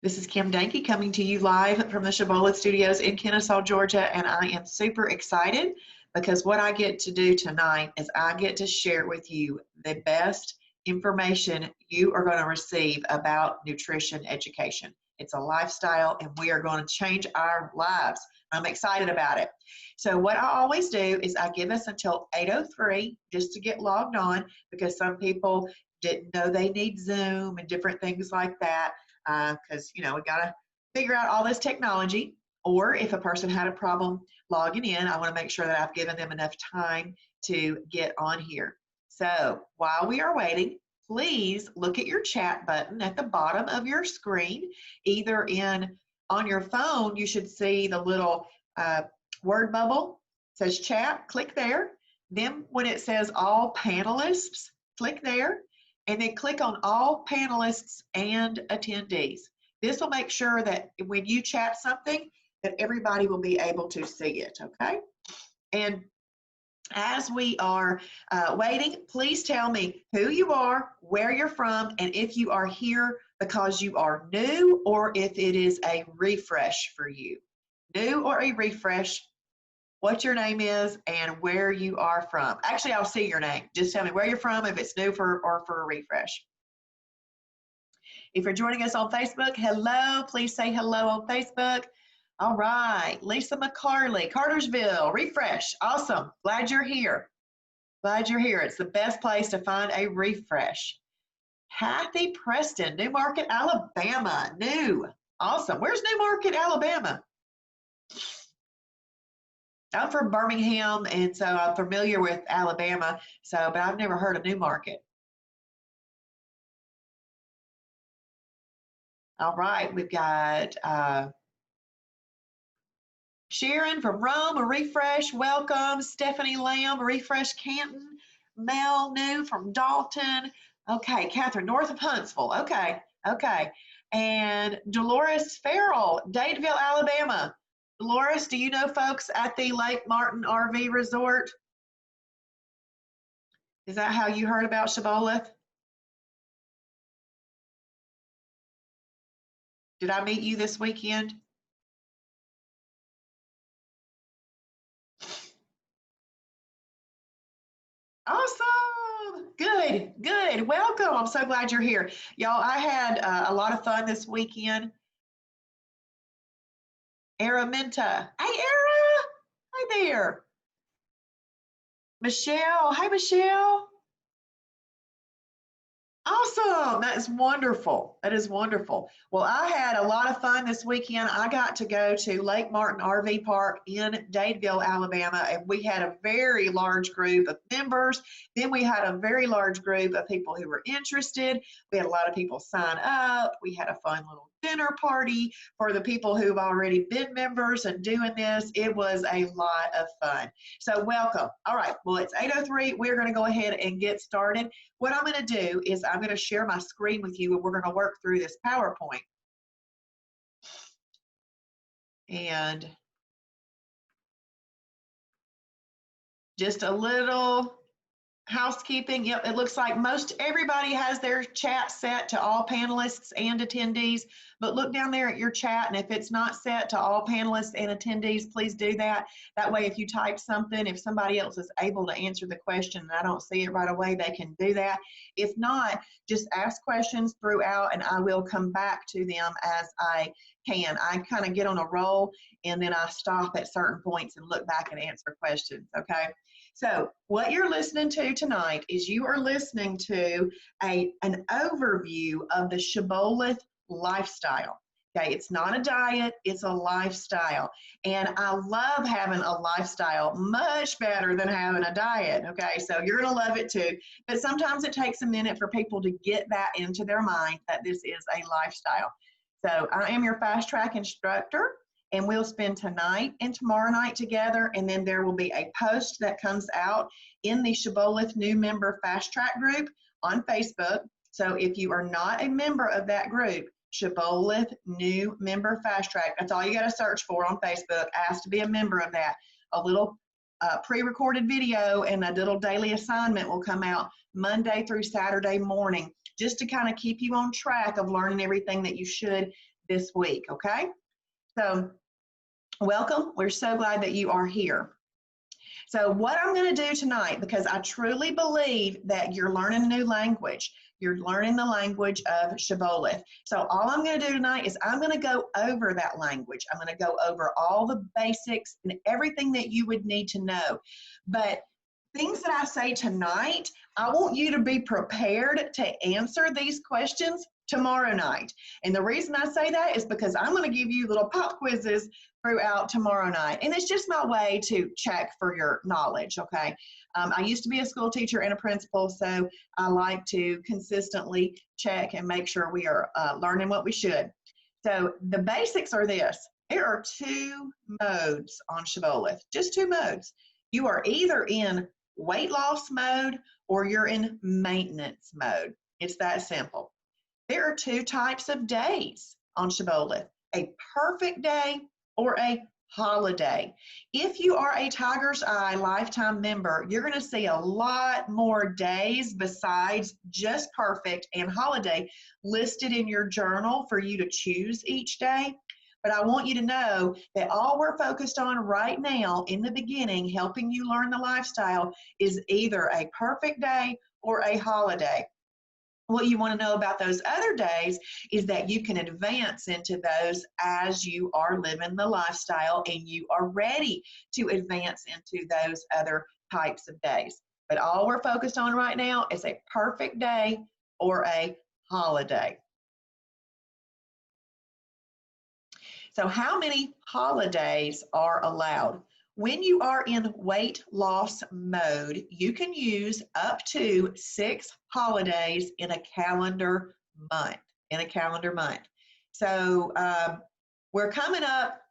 This is Kim Danke coming to you live from the Shibboleth Studios in Kennesaw, Georgia, and I am super excited because what I get to do tonight is I get to share with you the best information you are going to receive about nutrition education. It's a lifestyle, and we are going to change our lives. I'm excited about it. So what I always do is I give us until 8:03 just to get logged on, because some people didn't know they need Zoom and different things like that. Because we got to figure out all this technology. Or if a person had a problem logging in, I want to make sure that I've given them enough time to get on here. So while we are waiting, please look at your chat button at the bottom of your screen. Either on your phone, you should see the little word bubble. It says chat, click there. Then when it says all panelists, click there. And then click on all panelists and attendees. This will make sure that when you chat something, that everybody will be able to see it, okay? And as we are waiting, please tell me who you are, where you're from, and if you are here because you are new or if it is a refresh for you. New or a refresh, what your name is and where you are from. Actually, I'll see your name. Just tell me where you're from, if it's new or for a refresh. If you're joining us on Facebook, hello. Please say hello on Facebook. All right. Lisa McCarley, Cartersville, refresh. Awesome. Glad you're here. Glad you're here. It's the best place to find a refresh. Kathy Preston, Newmarket, Alabama. New. Awesome. Where's Newmarket, Alabama? I'm from Birmingham, and so I'm familiar with Alabama, but I've never heard of Newmarket. All right, we've got Sharon from Rome, a refresh, welcome. Stephanie Lamb, a refresh, Canton. Mel New from Dalton. Okay, Catherine, north of Huntsville. Okay. And Dolores Farrell, Dadeville, Alabama. Dolores, do you know folks at the Lake Martin RV Resort? Is that how you heard about Shibboleth? Did I meet you this weekend? Awesome. Good. Welcome. I'm so glad you're here. Y'all, I had a lot of fun this weekend. Araminta. Hey, Ara. Hi there. Michelle. Hi, Michelle. Awesome. That is wonderful. That is wonderful. Well, I had a lot of fun this weekend. I got to go to Lake Martin RV Park in Dadeville, Alabama, and we had a very large group of members. Then we had a very large group of people who were interested. We had a lot of people sign up. We had a fun little dinner party for the people who've already been members and doing this. It was a lot of fun. So welcome. All right. Well, it's 8:03. We're going to go ahead and get started. What I'm going to do is I'm going to share my screen with you, and we're going to work through this PowerPoint. And just a little housekeeping. Yep, it looks like most everybody has their chat set to all panelists and attendees, but look down there at your chat, and if it's not set to all panelists and attendees, please do that. That way, if you type something, if somebody else is able to answer the question and I don't see it right away, they can do that. If not, just ask questions throughout and I will come back to them as I can. I kind of get on a roll and then I stop at certain points and look back and answer questions, okay? So what you're listening to tonight is you are listening to an overview of the Shibboleth lifestyle. Okay, it's not a diet, it's a lifestyle. And I love having a lifestyle much better than having a diet. Okay, so you're gonna love it too. But sometimes it takes a minute for people to get that into their mind that this is a lifestyle. So I am your fast track instructor, and we'll spend tonight and tomorrow night together, and then there will be a post that comes out in the Shibboleth new member fast track group on Facebook. So if you are not a member of that group, Shibboleth new member fast track, that's all you got to search for on Facebook. Ask to be a member of that. A little pre-recorded video and a little daily assignment will come out Monday through Saturday morning, just to kind of keep you on track of learning everything that you should this week, okay? So welcome. We're so glad that you are here. So what I'm going to do tonight, because I truly believe that you're learning a new language, you're learning the language of Shibboleth. So all I'm going to do tonight is I'm going to go over that language. I'm going to go over all the basics and everything that you would need to know. But things that I say tonight, I want you to be prepared to answer these questions tomorrow night. And the reason I say that is because I'm going to give you little pop quizzes throughout tomorrow night. And it's just my way to check for your knowledge, okay? I used to be a school teacher and a principal, so I like to consistently check and make sure we are learning what we should. So the basics are this. There are two modes on Shibboleth, just two modes. You are either in weight loss mode or you're in maintenance mode. It's that simple. There are two types of days on Shibboleth, a perfect day or a holiday. If you are a Tiger's Eye lifetime member, you're going to see a lot more days besides just perfect and holiday listed in your journal for you to choose each day. But I want you to know that all we're focused on right now in the beginning, helping you learn the lifestyle, is either a perfect day or a holiday. What you want to know about those other days is that you can advance into those as you are living the lifestyle and you are ready to advance into those other types of days. But all we're focused on right now is a perfect day or a holiday. So how many holidays are allowed? When you are in weight loss mode, you can use up to 6 holidays in a calendar month. So we're coming up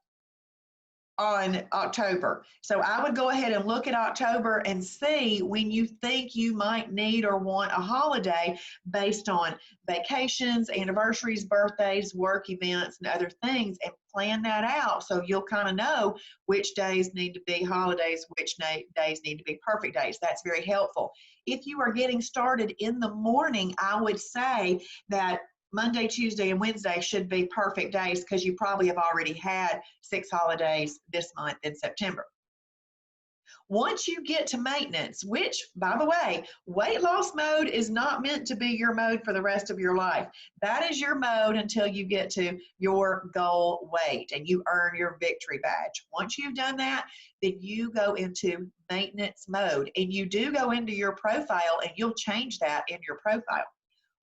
on October. So I would go ahead and look at October and see when you think you might need or want a holiday based on vacations, anniversaries, birthdays, work events, and other things, and plan that out so you'll kind of know which days need to be holidays, which days need to be perfect days. That's very helpful. If you are getting started in the morning, I would say that Monday, Tuesday, and Wednesday should be perfect days because you probably have already had 6 holidays this month in September. Once you get to maintenance, which, by the way, weight loss mode is not meant to be your mode for the rest of your life. That is your mode until you get to your goal weight and you earn your victory badge. Once you've done that, then you go into maintenance mode, and you do go into your profile and you'll change that in your profile.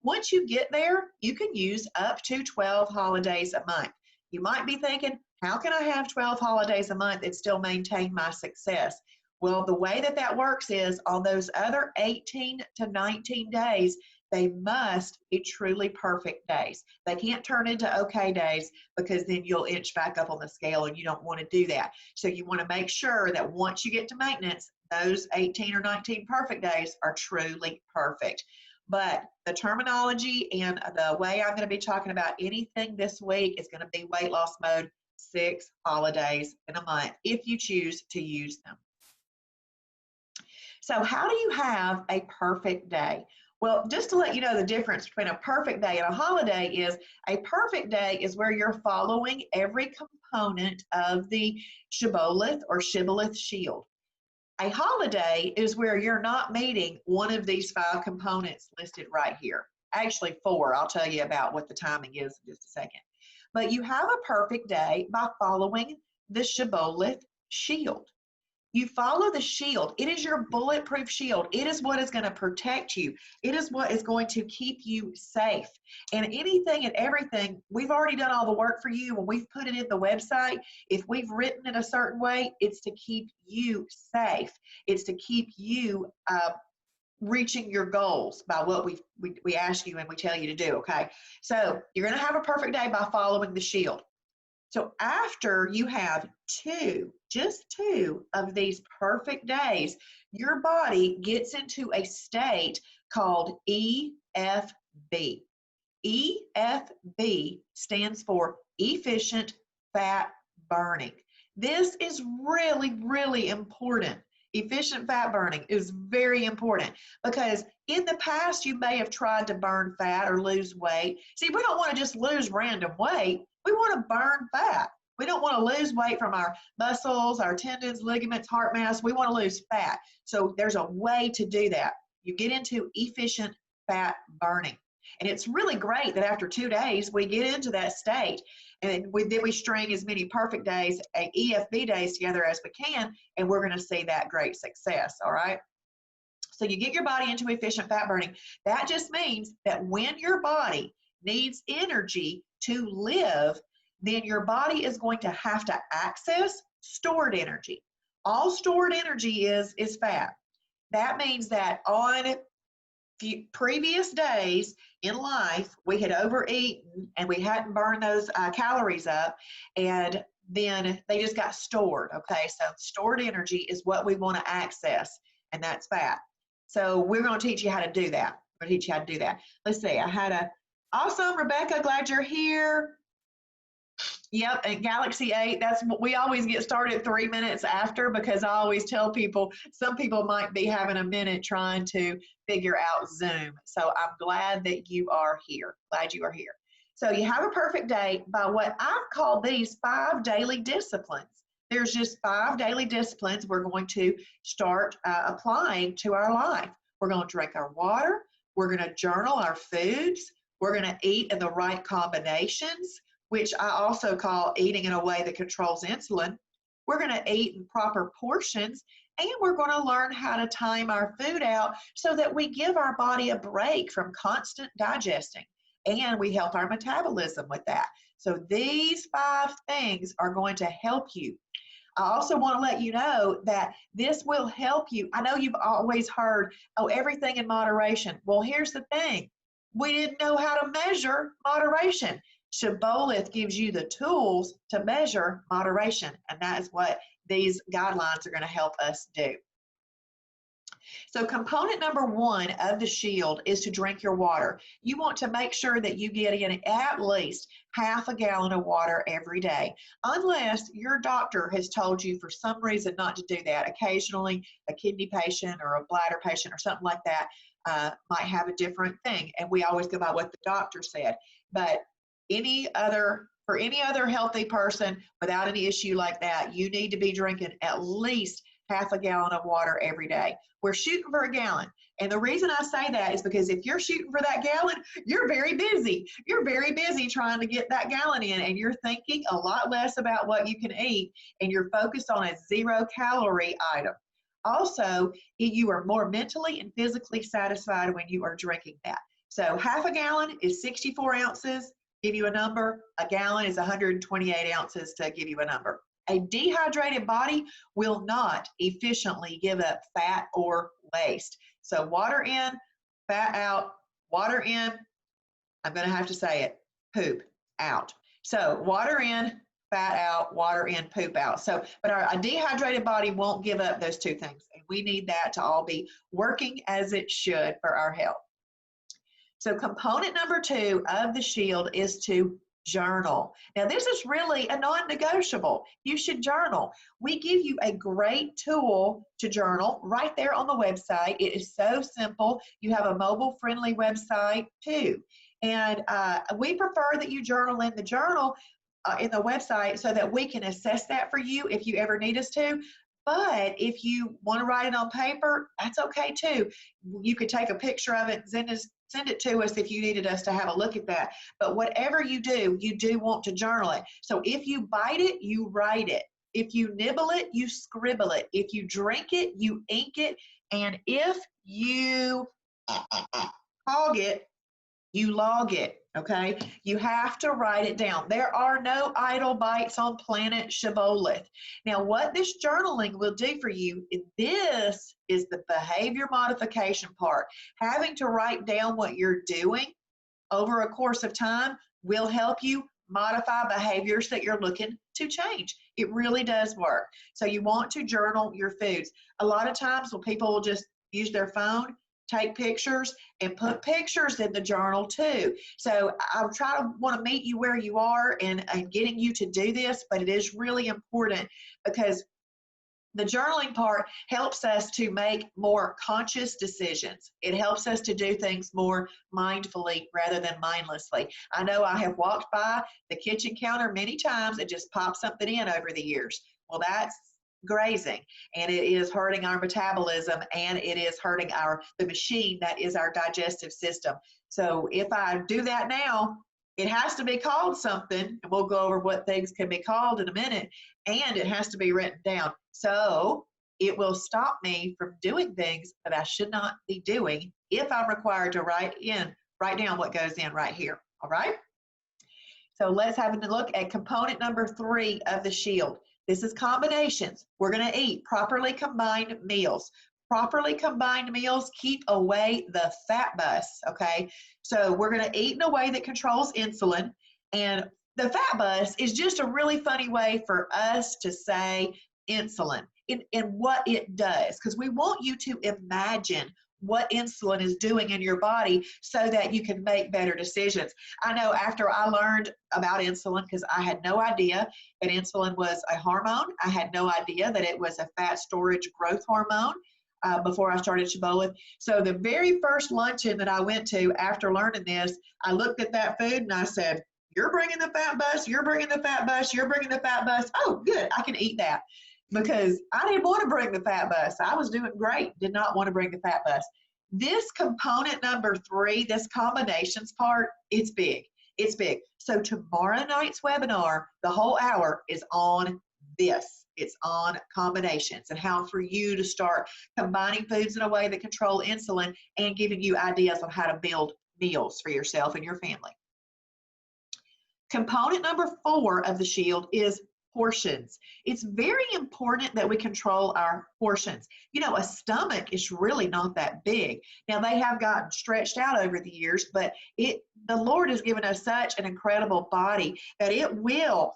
Once you get there, you can use up to 12 holidays a month. You might be thinking, how can I have 12 holidays a month and still maintain my success? Well, the way that that works is on those other 18 to 19 days, they must be truly perfect days. They can't turn into okay days because then you'll inch back up on the scale and you don't want to do that. So you want to make sure that once you get to maintenance, those 18 or 19 perfect days are truly perfect. But the terminology and the way I'm going to be talking about anything this week is going to be weight loss mode, 6 holidays in a month if you choose to use them. So how do you have a perfect day? Well, just to let you know the difference between a perfect day and a holiday is a perfect day is where you're following every component of the Shibboleth or Shibboleth shield. A holiday is where you're not meeting one of these 5 components listed right here. Actually 4. I'll tell you about what the timing is in just a second. But you have a perfect day by following the Shibboleth shield. You follow the shield. It is your bulletproof shield. It is what is going to protect you. It is what is going to keep you safe. And anything and everything, we've already done all the work for you. When we've put it in the website, if we've written it a certain way, it's to keep you safe. It's to keep you reaching your goals by what we ask you and we tell you to do, okay? So you're going to have a perfect day by following the shield. So after you have just two of these perfect days, your body gets into a state called EFB. EFB stands for efficient fat burning. This is really, really important. Efficient fat burning is very important because in the past you may have tried to burn fat or lose weight. See, we don't want to just lose random weight. We want to burn fat. We don't want to lose weight from our muscles, our tendons, ligaments, heart mass. We want to lose fat. So there's a way to do that. You get into efficient fat burning. And it's really great that after 2 days, we get into that state. And then we string as many perfect days, EFB days together as we can, and we're going to see that great success, all right? So you get your body into efficient fat burning. That just means that when your body needs energy to live, then your body is going to have to access stored energy. All stored energy is fat. That means that on previous days in life, we had overeaten and we hadn't burned those calories up, and then they just got stored, okay? So stored energy is what we want to access, and that's fat. So we're going to teach you how to do that. We're going to teach you how to do that. Let's see. I had a awesome, Rebecca, glad you're here. Yep, and Galaxy 8, that's what we always get started 3 minutes after, because I always tell people, some people might be having a minute trying to figure out Zoom. So I'm glad that you are here. Glad you are here. So you have a perfect day by what I've called these 5 daily disciplines. There's just 5 daily disciplines we're going to start applying to our life. We're going to drink our water. We're going to journal our foods. We're going to eat in the right combinations, which I also call eating in a way that controls insulin. We're going to eat in proper portions, and we're going to learn how to time our food out so that we give our body a break from constant digesting, and we help our metabolism with that. So these 5 things are going to help you. I also want to let you know that this will help you. I know you've always heard, oh, everything in moderation. Well, here's the thing. We didn't know how to measure moderation. Shibboleth gives you the tools to measure moderation, and that is what these guidelines are going to help us do. So component number 1 of the shield is to drink your water. You want to make sure that you get in at least half a gallon of water every day, unless your doctor has told you for some reason not to do that. Occasionally, a kidney patient or a bladder patient or something like that might have a different thing, and we always go by what the doctor said. But for any other healthy person without any issue like that, you need to be drinking at least half a gallon of water every day. We're shooting for a gallon. And the reason I say that is because if you're shooting for that gallon, you're very busy. You're very busy trying to get that gallon in, and you're thinking a lot less about what you can eat, and you're focused on a 0-calorie item. Also, you are more mentally and physically satisfied when you are drinking that. So half a gallon is 64 ounces. Give you a number. A gallon is 128 ounces to give you a number. A dehydrated body will not efficiently give up fat or waste. So water in, fat out, water in, I'm going to have to say it, poop out. So water in, fat out, water in, poop out. So, but a dehydrated body won't give up those 2 things. And we need that to all be working as it should for our health. So component number 2 of the shield is to journal. Now, this is really a non-negotiable. You should journal. We give you a great tool to journal right there on the website. It is so simple. You have a mobile-friendly website too. And we prefer that you journal in the journal in the website so that we can assess that for you if you ever need us to. But if you want to write it on paper, that's okay too. You could take a picture of it and send it to us if you needed us to have a look at that. But whatever you do want to journal it. So if you bite it, you write it. If you nibble it, you scribble it. If you drink it, you ink it. And if you hog it, you log it, okay? You have to write it down. There are no idle bites on planet Shibboleth. Now, what this journaling will do for you, this is the behavior modification part. Having to write down what you're doing over a course of time will help you modify behaviors that you're looking to change. It really does work. So you want to journal your foods. A lot of times when people will just use their phone, take pictures, and put pictures in the journal too. So I'll try to want to meet you where you are and getting you to do this, but it is really important because The journaling part helps us to make more conscious decisions. It helps us to do things more mindfully rather than mindlessly. I know I have walked by the kitchen counter many times and just popped something in over the years. Well, that's grazing, and it is hurting our metabolism, and it is hurting the machine that is our digestive system. So if I do that now, it has to be called something, and we'll go over what things can be called in a minute, and it has to be written down. So it will stop me from doing things that I should not be doing if I'm required to write down what goes in right here. All right? So let's have a look at component number 3 of the shield. This is combinations. We're going to eat properly combined meals. Properly combined meals keep away the fat bus, okay? So we're going to eat in a way that controls insulin, and the fat bus is just a really funny way for us to say insulin and what it does, because we want you to imagine what insulin is doing in your body so that you can make better decisions. I know after I learned about insulin, because I had no idea that insulin was a hormone, I had no idea that it was a fat storage growth hormone before I started Shibboleth. So the very first luncheon that I went to after learning this, I looked at that food and I said, you're bringing the fat bus, you're bringing the fat bus, you're bringing the fat bus. Oh, good, I can eat that. Because I didn't want to bring the fat bus. I was doing great, did not want to bring the fat bus. This component number 3, this combinations part, it's big. It's big. So tomorrow night's webinar, the whole hour is on this. It's on combinations and how for you to start combining foods in a way that control insulin and giving you ideas on how to build meals for yourself and your family. Component number 4 of the shield is portions. It's very important that we control our portions. You know, a stomach is really not that big. Now, they have gotten stretched out over the years, but the Lord has given us such an incredible body that it will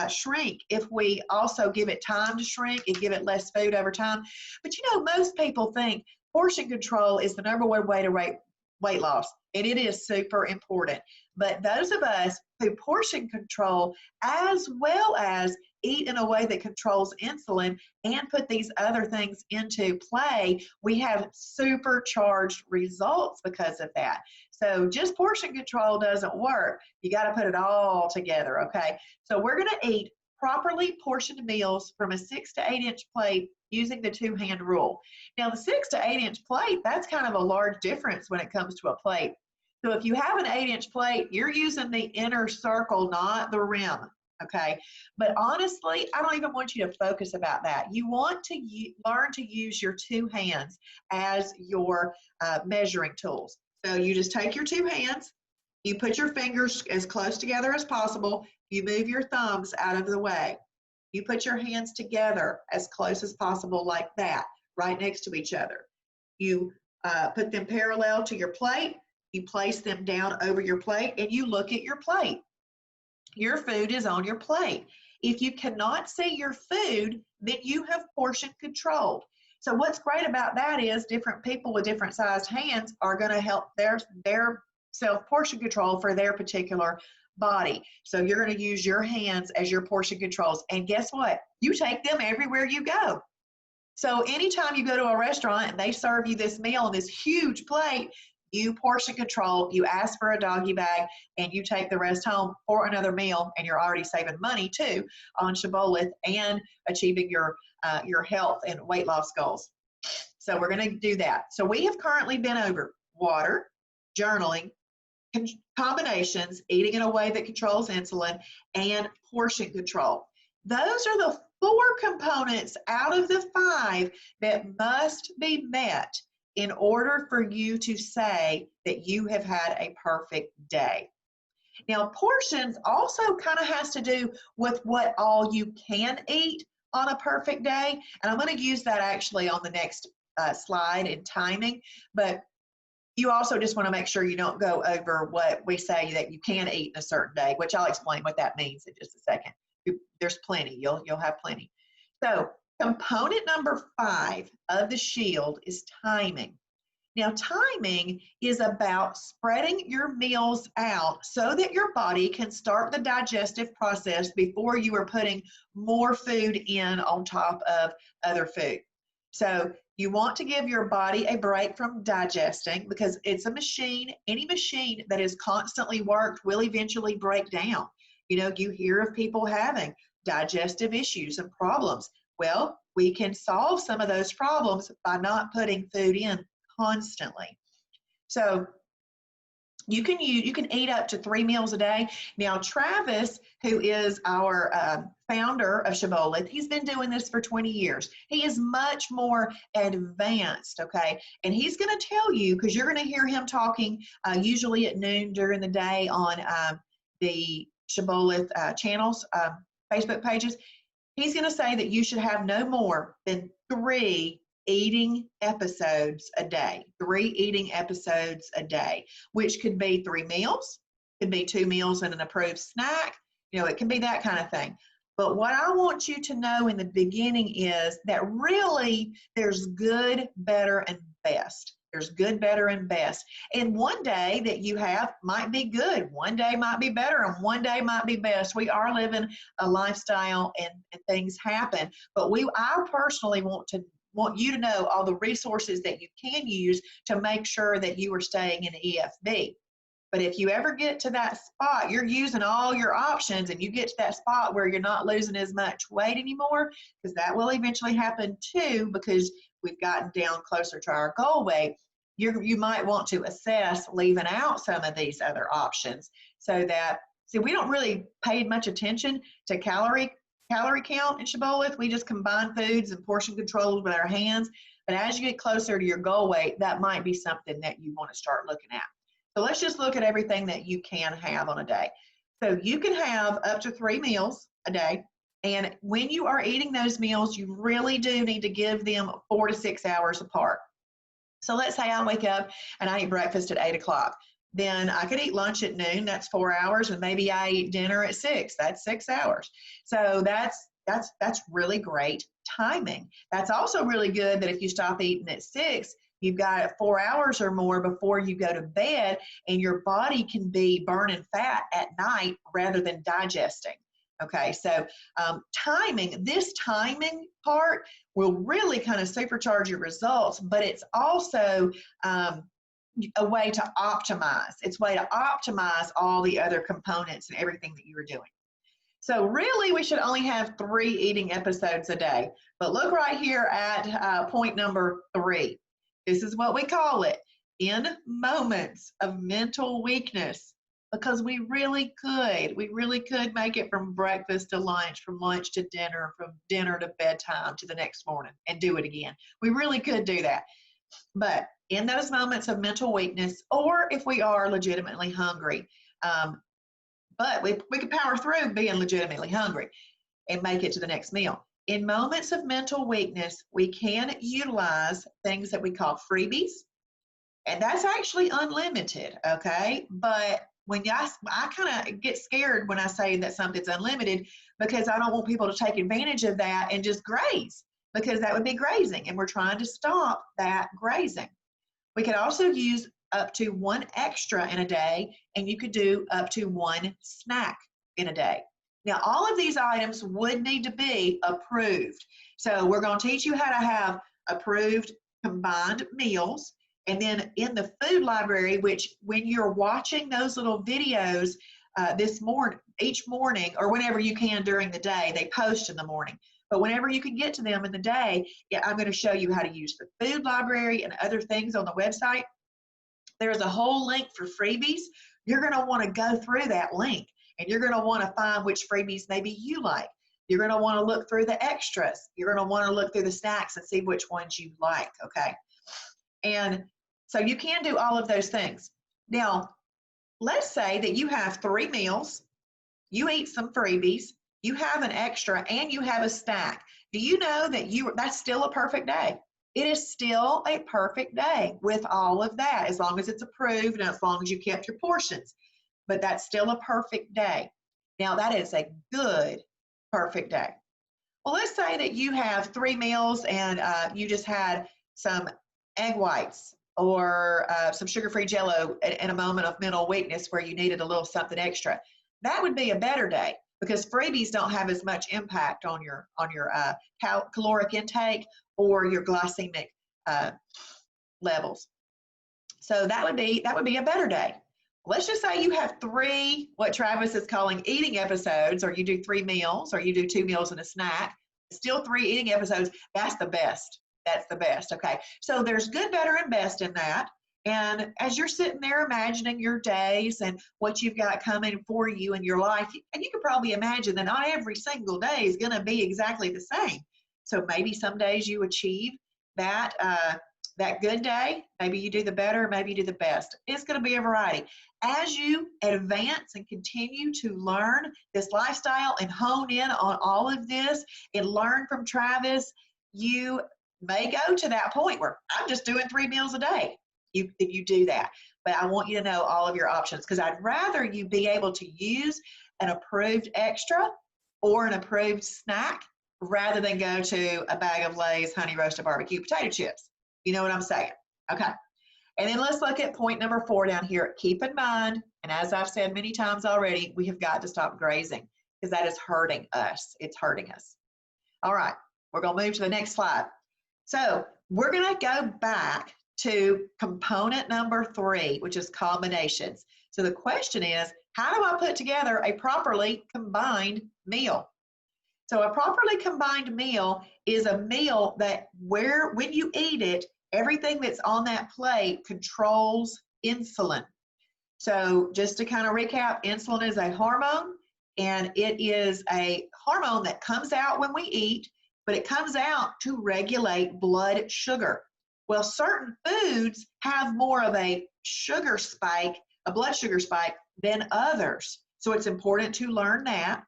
shrink if we also give it time to shrink and give it less food over time. But you know, most people think portion control is the number one way to weight loss, and it is super important. But those of us who portion control as well as eat in a way that controls insulin and put these other things into play, we have supercharged results because of that. So just portion control doesn't work. You got to put it all together, okay? So we're going to eat properly portioned meals from a 6 to 8 inch plate using the 2-hand rule. Now, the 6 to 8 inch plate, that's kind of a large difference when it comes to a plate. So if you have an 8 inch plate, you're using the inner circle, not the rim, okay? But honestly, I don't even want you to focus about that. You want to learn to use your 2 hands as your measuring tools. So you just take your 2 hands, you put your fingers as close together as possible, you move your thumbs out of the way. You put your hands together as close as possible like that, right next to each other. You put them parallel to your plate. You place them down over your plate and you look at your plate. Your food is on your plate. If you cannot see your food, then you have portion controlled. So what's great about that is different people with different sized hands are going to help their self portion control for their particular body. So you're going to use your hands as your portion controls. And guess what? You take them everywhere you go. So anytime you go to a restaurant and they serve you this meal on this huge plate, you portion control, you ask for a doggy bag, and you take the rest home for another meal, and you're already saving money too on Shibboleth and achieving your health and weight loss goals. So we're going to do that. So we have currently been over water, journaling, combinations, eating in a way that controls insulin, and portion control. Those are the 4 components out of the 5 that must be met in order for you to say that you have had a perfect day. Now, portions also kind of has to do with what all you can eat on a perfect day. And I'm going to use that actually on the next slide in timing. But you also just want to make sure you don't go over what we say that you can eat in a certain day, which I'll explain what that means in just a second. There's plenty. You'll have plenty. So component number 5 of the shield is timing. Now, timing is about spreading your meals out so that your body can start the digestive process before you are putting more food in on top of other food. So you want to give your body a break from digesting because it's a machine. Any machine that is constantly worked will eventually break down. You know, you hear of people having digestive issues and problems. Well, we can solve some of those problems by not putting food in constantly. So you can eat up to 3 meals a day. Now, Travis, who is our founder of Shibboleth, he's been doing this for 20 years. He is much more advanced, okay? And he's going to tell you, because you're going to hear him talking usually at noon during the day on the Shibboleth channels, Facebook pages. He's going to say that you should have no more than 3 eating episodes a day, 3 eating episodes a day, which could be 3 meals, could be 2 meals and an approved snack. You know, it can be that kind of thing. But what I want you to know in the beginning is that really there's good, better, and best. There's good, better, and best. And one day that you have might be good. One day might be better, and one day might be best. We are living a lifestyle, and things happen. But I personally want you to know all the resources that you can use to make sure that you are staying in EFB. But if you ever get to that spot, you're using all your options and you get to that spot where you're not losing as much weight anymore, because that will eventually happen too, because we've gotten down closer to our goal weight. You might want to assess leaving out some of these other options so that, see, we don't really pay much attention to calorie count in Shibboleth. We just combine foods and portion controls with our hands. But as you get closer to your goal weight, that might be something that you want to start looking at. So let's just look at everything that you can have on a day. So you can have up to 3 meals a day. And when you are eating those meals, you really do need to give them 4 to 6 hours apart. So let's say I wake up and I eat breakfast at 8 o'clock. Then I could eat lunch at noon, that's 4 hours, and maybe I eat dinner at 6, that's 6 hours. So that's really great timing. That's also really good that if you stop eating at 6, you've got 4 hours or more before you go to bed, and your body can be burning fat at night rather than digesting. Okay, so this timing part will really kind of supercharge your results, but it's also a way to optimize. It's a way to optimize all the other components and everything that you are doing. So really, we should only have 3 eating episodes a day. But look right here at point number 3. This is what we call it, in moments of mental weakness, because we really could make it from breakfast to lunch, from lunch to dinner, from dinner to bedtime to the next morning and do it again. We really could do that. But in those moments of mental weakness, or if we are legitimately hungry, but we could power through being legitimately hungry and make it to the next meal. In moments of mental weakness, we can utilize things that we call freebies, and that's actually unlimited, okay? But when I kind of get scared when I say that something's unlimited, because I don't want people to take advantage of that and just graze, because that would be grazing, and we're trying to stop that grazing. We could also use up to 1 extra in a day, and you could do up to 1 snack in a day. Now, all of these items would need to be approved. So we're going to teach you how to have approved combined meals. And then in the food library, which when you're watching those little videos each morning, or whenever you can during the day, they post in the morning. But whenever you can get to them in the day, I'm going to show you how to use the food library and other things on the website. There's a whole link for freebies. You're going to want to go through that link, and you're going to want to find which freebies maybe you like. You're going to want to look through the extras. You're going to want to look through the snacks and see which ones you like, okay? And so you can do all of those things. Now, let's say that you have 3 meals, you eat some freebies, you have an extra, and you have a snack. Do you know that that's still a perfect day? It is still a perfect day with all of that, as long as it's approved and as long as you kept your portions. But that's still a perfect day. Now, that is a good, perfect day. Well, let's say that you have 3 meals and you just had some egg whites or some sugar-free Jell-O in a moment of mental weakness where you needed a little something extra. That would be a better day because freebies don't have as much impact on your caloric intake or your glycemic levels. So that would be a better day. Let's just say you have 3, what Travis is calling eating episodes, or you do 3 meals, or you do 2 meals and a snack. Still 3 eating episodes. That's the best. That's the best. Okay. So there's good, better, and best in that. And as you're sitting there imagining your days and what you've got coming for you in your life, and you can probably imagine that not every single day is going to be exactly the same. So maybe some days you achieve that that good day, maybe you do the better, maybe you do the best. It's going to be a variety. As you advance and continue to learn this lifestyle and hone in on all of this and learn from Travis, you may go to that point where I'm just doing 3 meals a day. If you do that. But I want you to know all of your options because I'd rather you be able to use an approved extra or an approved snack rather than go to a bag of Lay's honey roasted barbecue potato chips. You know what I'm saying? Okay. And then let's look at point number 4 down here. Keep in mind, and as I've said many times already, we have got to stop grazing because that is hurting us. It's hurting us. All right. We're going to move to the next slide. So we're going to go back to component number 3, which is combinations. So the question is, how do I put together a properly combined meal? So a properly combined meal is a meal that when you eat it, everything that's on that plate controls insulin. So just to kind of recap, insulin is a hormone, and it is a hormone that comes out when we eat, but it comes out to regulate blood sugar. Well, certain foods have more of a sugar spike, a blood sugar spike, than others. So it's important to learn that.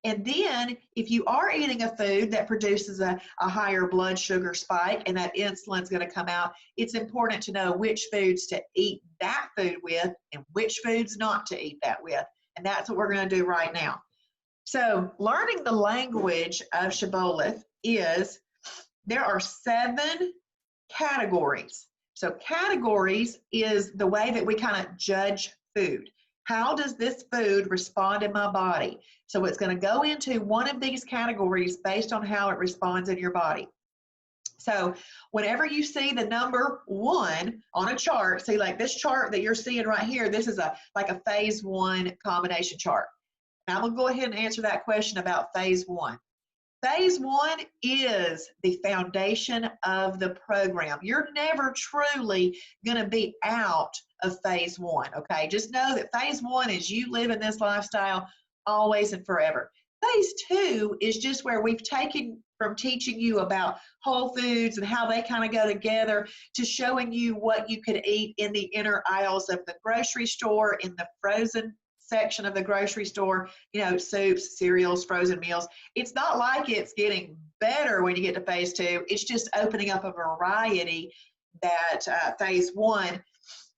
And then if you are eating a food that produces a higher blood sugar spike and that insulin is going to come out, it's important to know which foods to eat that food with and which foods not to eat that with. And that's what we're going to do right now. So learning the language of Shibboleth is there are 7 categories. So categories is the way that we kind of judge food. How does this food respond in my body? So it's going to go into one of these categories based on how it responds in your body. So whenever you see the number 1 on a chart, see like this chart that you're seeing right here, this is like a phase 1 combination chart. Now I'm going to go ahead and answer that question about phase 1. Phase 1 is the foundation of the program. You're never truly going to be out of phase 1, okay? Just know that phase 1 is you living this lifestyle always and forever. Phase 2 is just where we've taken from teaching you about whole foods and how they kind of go together to showing you what you could eat in the inner aisles of the grocery store, in the frozen section of the grocery store, you know, soups, cereals, frozen meals. It's not like it's getting better when you get to phase 2. It's just opening up a variety that phase 1,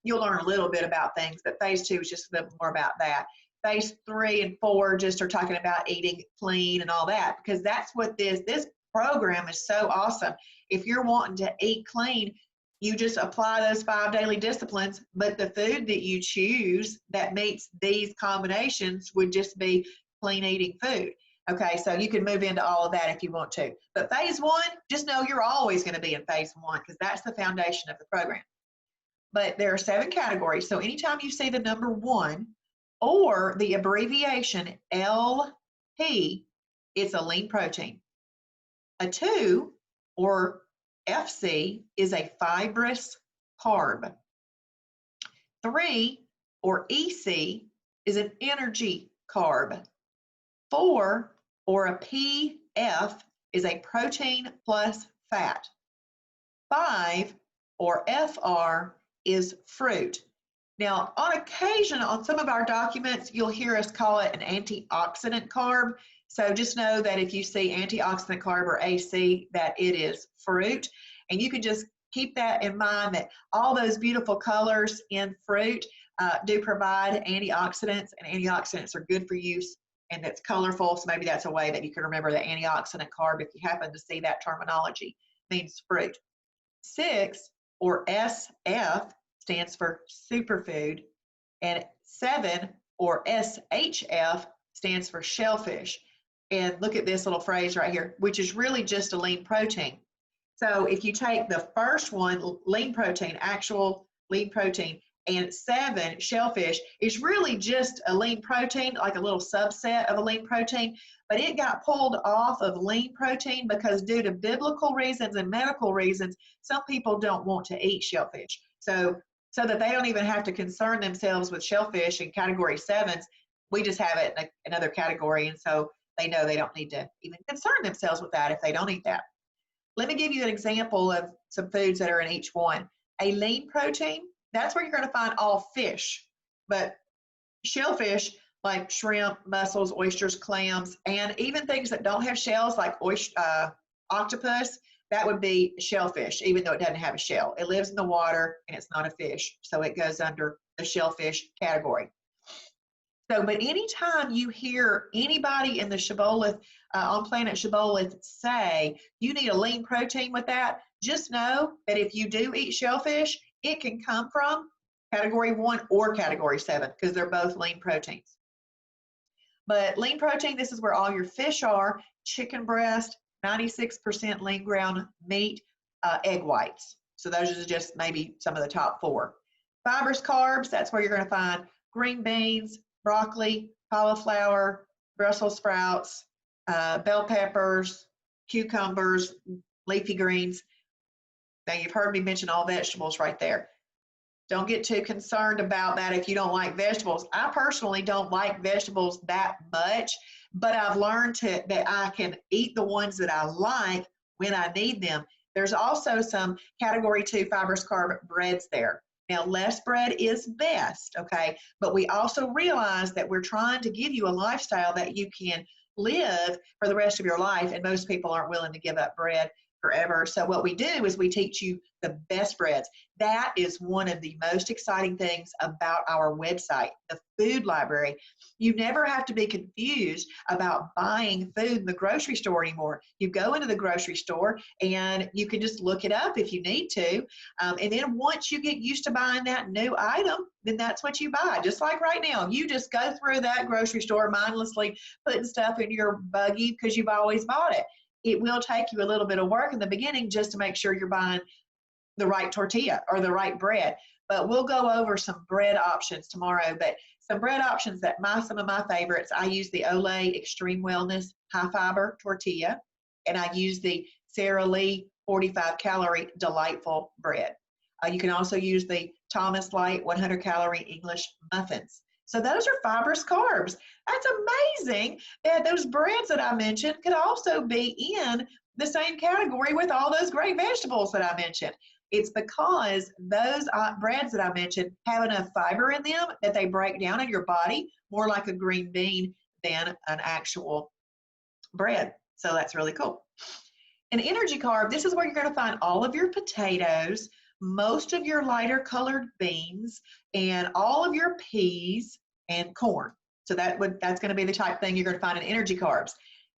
you'll learn a little bit about things, but phase 2 is just a bit more about that. Phase 3 and 4 just are talking about eating clean and all that, because that's what this program is so awesome. If you're wanting to eat clean, you just apply those 5 daily disciplines, but the food that you choose that meets these combinations would just be clean eating food. Okay, so you can move into all of that if you want to. But phase 1, just know you're always going to be in phase 1 because that's the foundation of the program. But there are 7 categories. So anytime you see the number 1 or the abbreviation LP, it's a lean protein. A 2 or FC is a fibrous carb. 3 or EC is an energy carb. 4 or a PF is a protein plus fat. 5 or FR is fruit. Now, on occasion, on some of our documents, you'll hear us call it an antioxidant carb. So just know that if you see antioxidant carb or AC, that it is fruit. And you can just keep that in mind that all those beautiful colors in fruit do provide antioxidants, and antioxidants are good for use, and it's colorful. So maybe that's a way that you can remember the antioxidant carb if you happen to see that terminology means fruit. 6 or SF stands for superfood, and 7 or SHF stands for shellfish. And look at this little phrase right here, which is really just a lean protein. So if you take the first one, lean protein, actual lean protein, and 7, shellfish, is really just a lean protein, like a little subset of a lean protein, but it got pulled off of lean protein because due to biblical reasons and medical reasons, some people don't want to eat shellfish. So that they don't even have to concern themselves with shellfish in category 7s, we just have it in another category, and so they know they don't need to even concern themselves with that if they don't eat that. Let me give you an example of some foods that are in each one. A lean protein, that's where you're going to find all fish, but shellfish like shrimp, mussels, oysters, clams, and even things that don't have shells like octopus, that would be shellfish, even though it doesn't have a shell. It lives in the water and it's not a fish, so it goes under the shellfish category. So, but anytime you hear anybody in the Shibboleth, on Planet Shibboleth say you need a lean protein with that, just know that if you do eat shellfish, it can come from category 1 or category 7 because they're both lean proteins. But lean protein, this is where all your fish are: chicken breast, 96% lean ground meat, egg whites. So those are just maybe some of the top 4. Fibrous carbs, that's where you're going to find green beans, broccoli, cauliflower, Brussels sprouts, bell peppers, cucumbers, leafy greens. Now you've heard me mention all vegetables right there. Don't get too concerned about that if you don't like vegetables. I personally don't like vegetables that much, but I've learned that I can eat the ones that I like when I need them. There's also some category 2 fibrous carb breads there. Now, less bread is best, okay? But we also realize that we're trying to give you a lifestyle that you can live for the rest of your life, and most people aren't willing to give up bread forever. So what we do is we teach you the best breads. That is one of the most exciting things about our website, the food library. You never have to be confused about buying food in the grocery store anymore. You go into the grocery store and you can just look it up if you need to. And then once you get used to buying that new item, then that's what you buy. Just like right now, you just go through that grocery store mindlessly putting stuff in your buggy because you've always bought it. It will take you a little bit of work in the beginning just to make sure you're buying the right tortilla or the right bread. But we'll go over some bread options tomorrow. But some bread options that some of my favorites, I use the Olay Extreme Wellness High Fiber Tortilla, and I use the Sara Lee 45 Calorie Delightful Bread. You can also use the Thomas Light 100 Calorie English Muffins. So those are fibrous carbs. That's amazing that those breads that I mentioned could also be in the same category with all those great vegetables that I mentioned. It's because those breads that I mentioned have enough fiber in them that they break down in your body more like a green bean than an actual bread. So that's really cool. An energy carb, this is where you're going to find all of your potatoes, most of your lighter colored beans, and all of your peas and corn. So that's going to be the type of thing you're going to find in energy carbs.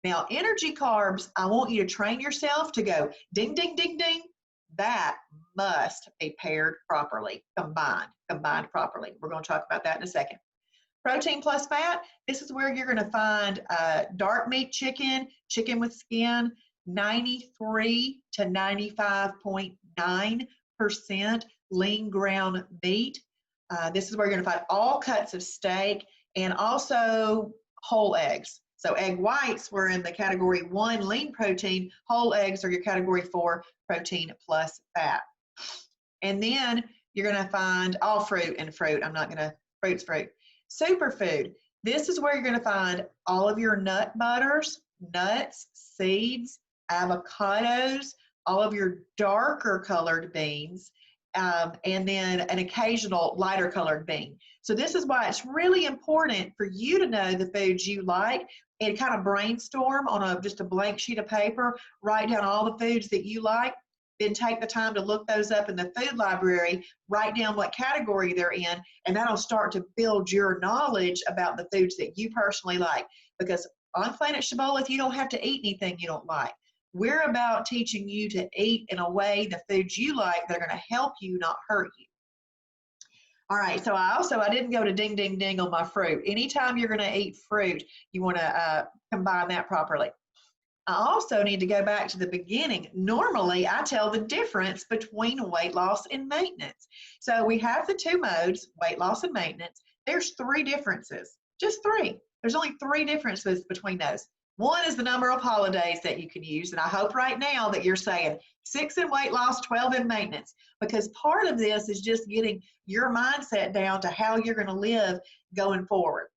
Now, energy carbs, I want you to train yourself to go ding, ding, ding, ding. That must be paired properly, combined properly. We're going to talk about that in a second. Protein plus fat, this is where you're going to find dark meat chicken, chicken with skin, 93 to 95.9% lean ground meat. This is where you're going to find all cuts of steak and also whole eggs. So egg whites were in the category 1 lean protein. Whole eggs are your category 4 protein plus fat. And then you're going to find all fruit and fruit. I'm not going to, fruit's fruit. Superfood. This is where you're going to find all of your nut butters, nuts, seeds, avocados, all of your darker colored beans, and then an occasional lighter colored bean. So this is why it's really important for you to know the foods you like and kind of brainstorm on just a blank sheet of paper, write down all the foods that you like, then take the time to look those up in the food library, write down what category they're in, and that'll start to build your knowledge about the foods that you personally like. Because on Planet Shibboleth, you don't have to eat anything you don't like. We're about teaching you to eat in a way, the foods you like, that are going to help you, not hurt you. All right, so I didn't go to ding, ding, ding on my fruit. Anytime you're going to eat fruit, you want to combine that properly. I also need to go back to the beginning. Normally, I tell the difference between weight loss and maintenance. So we have the two modes, weight loss and maintenance. There's three differences, just three. There's only three differences between those. One is the number of holidays that you can use. And I hope right now that you're saying 6 in weight loss, 12 in maintenance, because part of this is just getting your mindset down to how you're going to live going forward.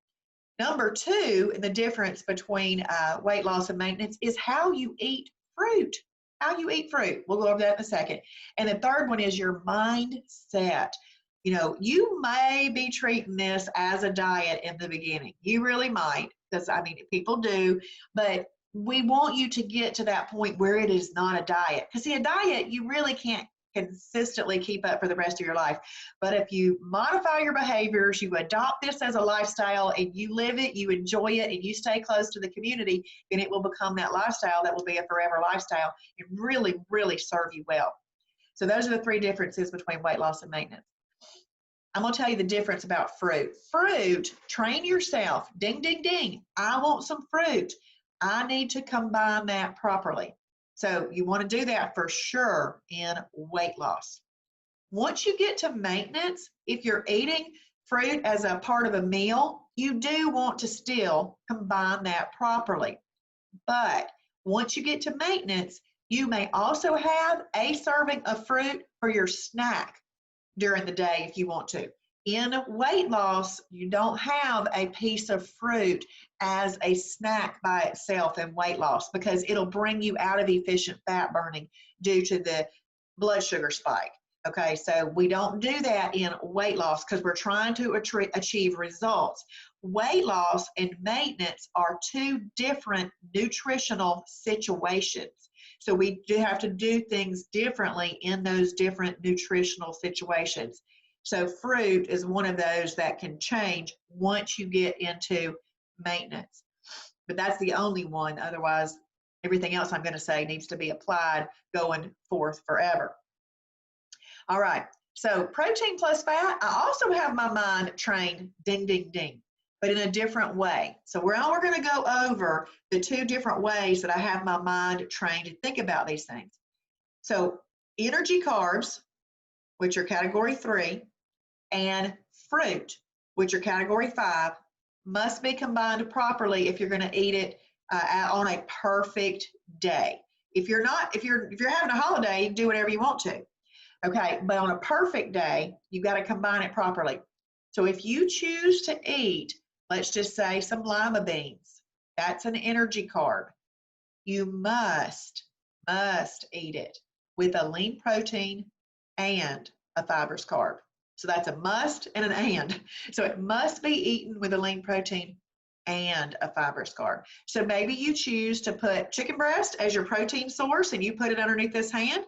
Number two, the difference between weight loss and maintenance is how you eat fruit. How you eat fruit. We'll go over that in a second. And the third one is your mindset. You know, you may be treating this as a diet in the beginning. You really might, because I mean, people do, but we want you to get to that point where it is not a diet. Because see, a diet, you really can't consistently keep up for the rest of your life. But if you modify your behaviors, you adopt this as a lifestyle and you live it, you enjoy it, and you stay close to the community, then it will become that lifestyle that will be a forever lifestyle and really, really serve you well. So those are the three differences between weight loss and maintenance. I'm going to tell you the difference about fruit. Fruit, train yourself. Ding, ding, ding. I want some fruit. I need to combine that properly. So you want to do that for sure in weight loss. Once you get to maintenance, if you're eating fruit as a part of a meal, you do want to still combine that properly. But once you get to maintenance, you may also have a serving of fruit for your snack during the day if you want to. In weight loss, you don't have a piece of fruit as a snack by itself in weight loss because it'll bring you out of efficient fat burning due to the blood sugar spike. Okay, so we don't do that in weight loss because we're trying to achieve results. Weight loss and maintenance are two different nutritional situations. So we do have to do things differently in those different nutritional situations. So fruit is one of those that can change once you get into maintenance. But that's the only one. Otherwise, everything else I'm going to say needs to be applied going forth forever. All right. So protein plus fat, I also have my mind trained, ding, ding, ding, but in a different way. So we're going to go over the two different ways that I have my mind trained to think about these things. So energy carbs, which are category 3, and fruit, which are category 5, must be combined properly if you're going to eat it on a perfect day. If you're having a holiday, you can do whatever you want to. Okay, but on a perfect day, you've got to combine it properly. So if you choose to eat, let's just say some lima beans, that's an energy carb. You must eat it with a lean protein and a fibrous carb. So that's a must and an and. So it must be eaten with a lean protein and a fibrous carb. So maybe you choose to put chicken breast as your protein source and you put it underneath this hand.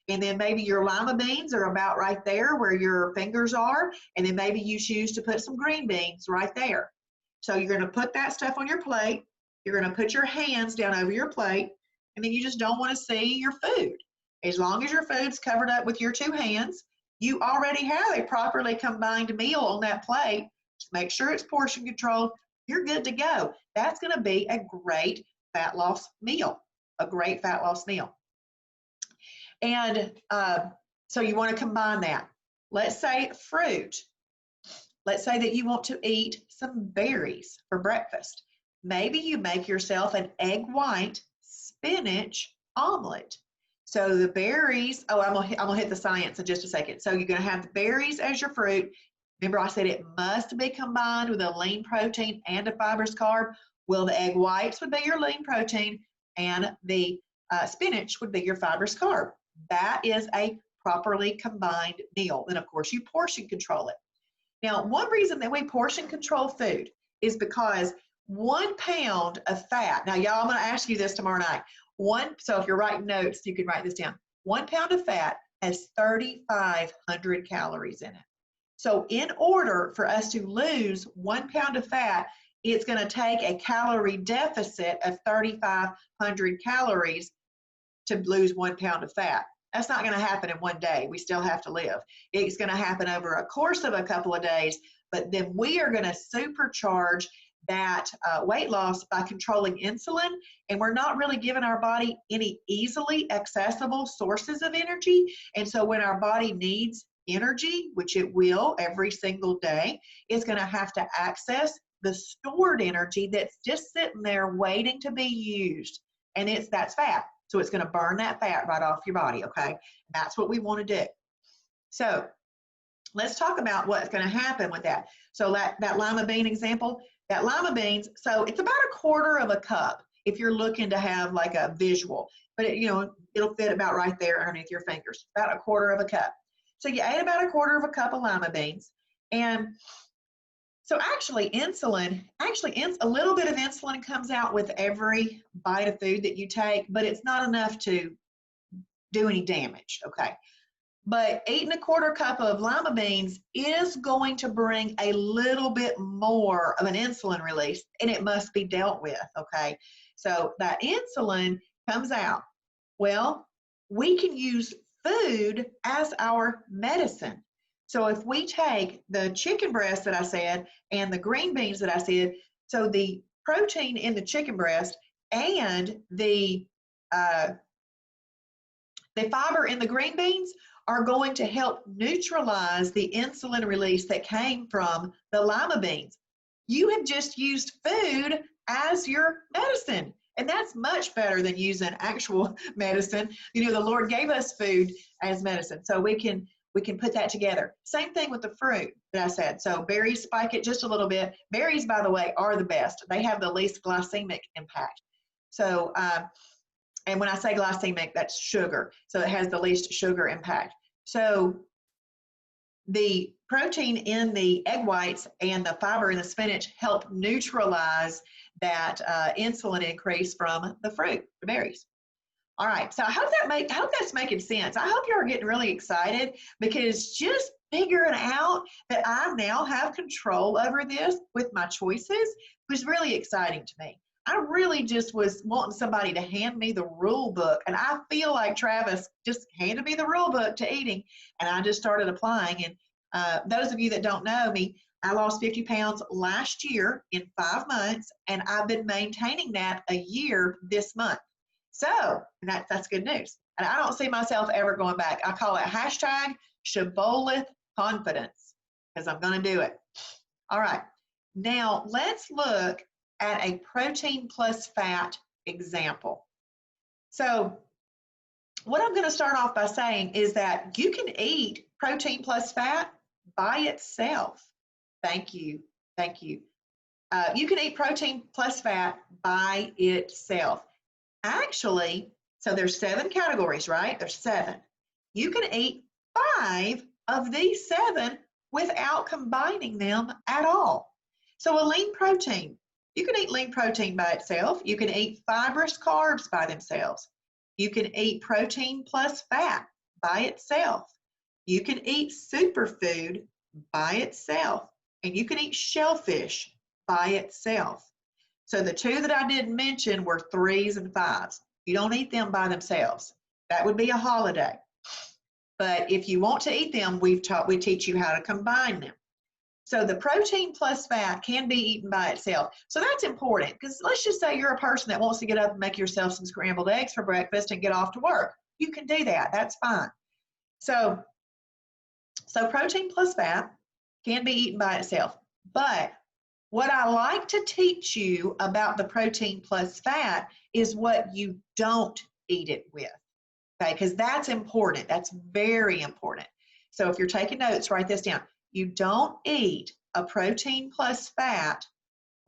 And then maybe your lima beans are about right there where your fingers are. And then maybe you choose to put some green beans right there. So you're going to put that stuff on your plate. You're going to put your hands down over your plate. And then you just don't want to see your food. As long as your food's covered up with your two hands, you already have a properly combined meal on that plate. Just make sure it's portion controlled. You're good to go. That's going to be a great fat loss meal, a great fat loss meal. And so you want to combine that. Let's say fruit. Let's say that you want to eat some berries for breakfast. Maybe you make yourself an egg white spinach omelet. So the berries, I'm gonna hit the science in just a second. So you're gonna have the berries as your fruit. Remember I said it must be combined with a lean protein and a fibrous carb. Well, the egg whites would be your lean protein and the spinach would be your fibrous carb. That is a properly combined meal. And of course you portion control it. Now, one reason that we portion control food is because 1 pound of fat, now y'all, I'm gonna ask you this tomorrow night. So if you're writing notes, you can write this down. 1 pound of fat has 3,500 calories in it. So in order for us to lose 1 pound of fat, it's going to take a calorie deficit of 3,500 calories to lose 1 pound of fat. That's not going to happen in one day. We still have to live. It's going to happen over a course of a couple of days, but then we are going to supercharge that weight loss by controlling insulin, and we're not really giving our body any easily accessible sources of energy. And so when our body needs energy, which it will every single day, it's going to have to access the stored energy that's just sitting there waiting to be used. And that's fat. So it's going to burn that fat right off your body, okay? That's what we want to do. So let's talk about what's going to happen with that. So that lima bean example, that lima beans, so it's about 1/4 of a cup if you're looking to have like a visual, but it'll fit about right there underneath your fingers, about 1/4 of a cup. So you ate about 1/4 of a cup of lima beans. And so actually a little bit of insulin comes out with every bite of food that you take, but it's not enough to do any damage, okay? But eating 1/4 cup of lima beans is going to bring a little bit more of an insulin release, and it must be dealt with, okay? So that insulin comes out. Well, we can use food as our medicine. So if we take the chicken breast that I said and the green beans that I said, so the protein in the chicken breast and the fiber in the green beans are going to help neutralize the insulin release that came from the lima beans. You have just used food as your medicine, and that's much better than using actual medicine. The Lord gave us food as medicine, so we can put that together. Same thing with the fruit that I said. So berries spike it just a little bit. Berries, by the way, are the best. They have the least glycemic impact. So, and when I say glycemic, that's sugar. So it has the least sugar impact. So the protein in the egg whites and the fiber in the spinach help neutralize that insulin increase from the fruit, the berries. All right, so I hope that's making sense. I hope you are getting really excited, because just figuring out that I now have control over this with my choices was really exciting to me. I really just was wanting somebody to hand me the rule book, and I feel like Travis just handed me the rule book to eating, and I just started applying. And those of you that don't know me, I lost 50 pounds last year in 5 months, and I've been maintaining that a year this month. So that's good news. And I don't see myself ever going back. I call it #Shibboleth confidence, because I'm going to do it. All right. Now let's look at a protein plus fat example. So what I'm going to start off by saying is that you can eat protein plus fat by itself. Thank you. Thank you. You can eat protein plus fat by itself. Actually, so there's 7 categories, right? There's 7. You can eat 5 of these 7 without combining them at all. So a lean protein, you can eat lean protein by itself. You can eat fibrous carbs by themselves. You can eat protein plus fat by itself. You can eat superfood by itself. And you can eat shellfish by itself. So the 2 that I didn't mention were 3s and 5s. You don't eat them by themselves. That would be a holiday. But if you want to eat them, we teach you how to combine them. So the protein plus fat can be eaten by itself. So that's important, because let's just say you're a person that wants to get up and make yourself some scrambled eggs for breakfast and get off to work. You can do that. That's fine. So protein plus fat can be eaten by itself. But what I like to teach you about the protein plus fat is what you don't eat it with, okay? Because that's important. That's very important. So if you're taking notes, write this down. You don't eat a protein plus fat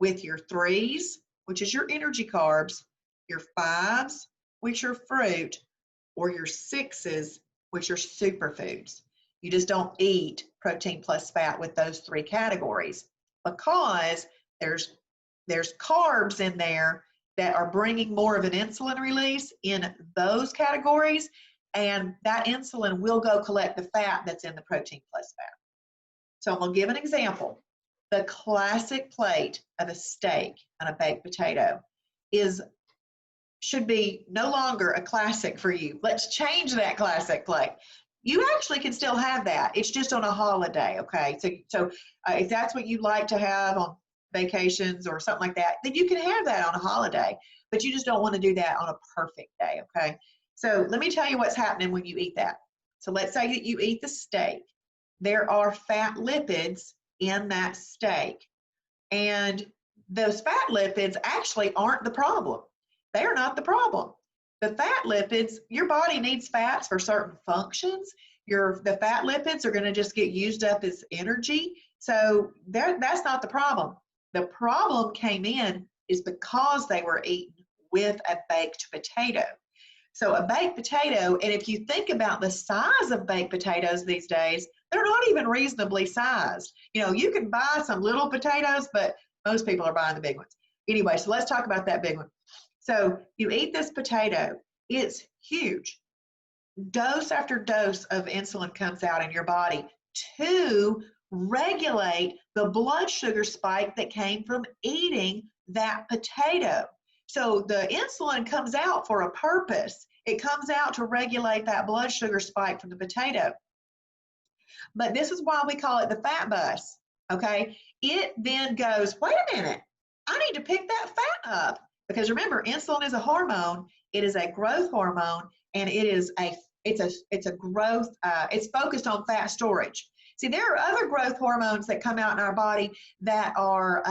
with your 3s, which is your energy carbs, your 5s, which are fruit, or your 6s, which are superfoods. You just don't eat protein plus fat with those 3 categories, because there's carbs in there that are bringing more of an insulin release in those categories, and that insulin will go collect the fat that's in the protein plus fat. So I'm going to give an example. The classic plate of a steak and a baked potato is should be no longer a classic for you. Let's change that classic plate. You actually can still have that. It's just on a holiday, okay? So if that's what you like to have on vacations or something like that, then you can have that on a holiday, but you just don't want to do that on a perfect day, okay? So let me tell you what's happening when you eat that. So let's say that you eat the steak. There are fat lipids in that steak, and those fat lipids actually aren't the problem. They are not the problem. The fat lipids, your body needs fats for certain functions. The fat lipids are going to just get used up as energy. So that's not the problem. The problem came in is because they were eaten with a baked potato. So a baked potato, and if you think about the size of baked potatoes these days, they're not even reasonably sized. You know, you can buy some little potatoes, but most people are buying the big ones. Anyway, so let's talk about that big one. So you eat this potato, it's huge. Dose after dose of insulin comes out in your body to regulate the blood sugar spike that came from eating that potato. So the insulin comes out for a purpose. It comes out to regulate that blood sugar spike from the potato. But this is why we call it the fat bus, okay? It then goes, wait a minute, I need to pick that fat up. Because remember, insulin is a hormone. It is a growth hormone, and it's a growth, it's focused on fat storage. See, there are other growth hormones that come out in our body that are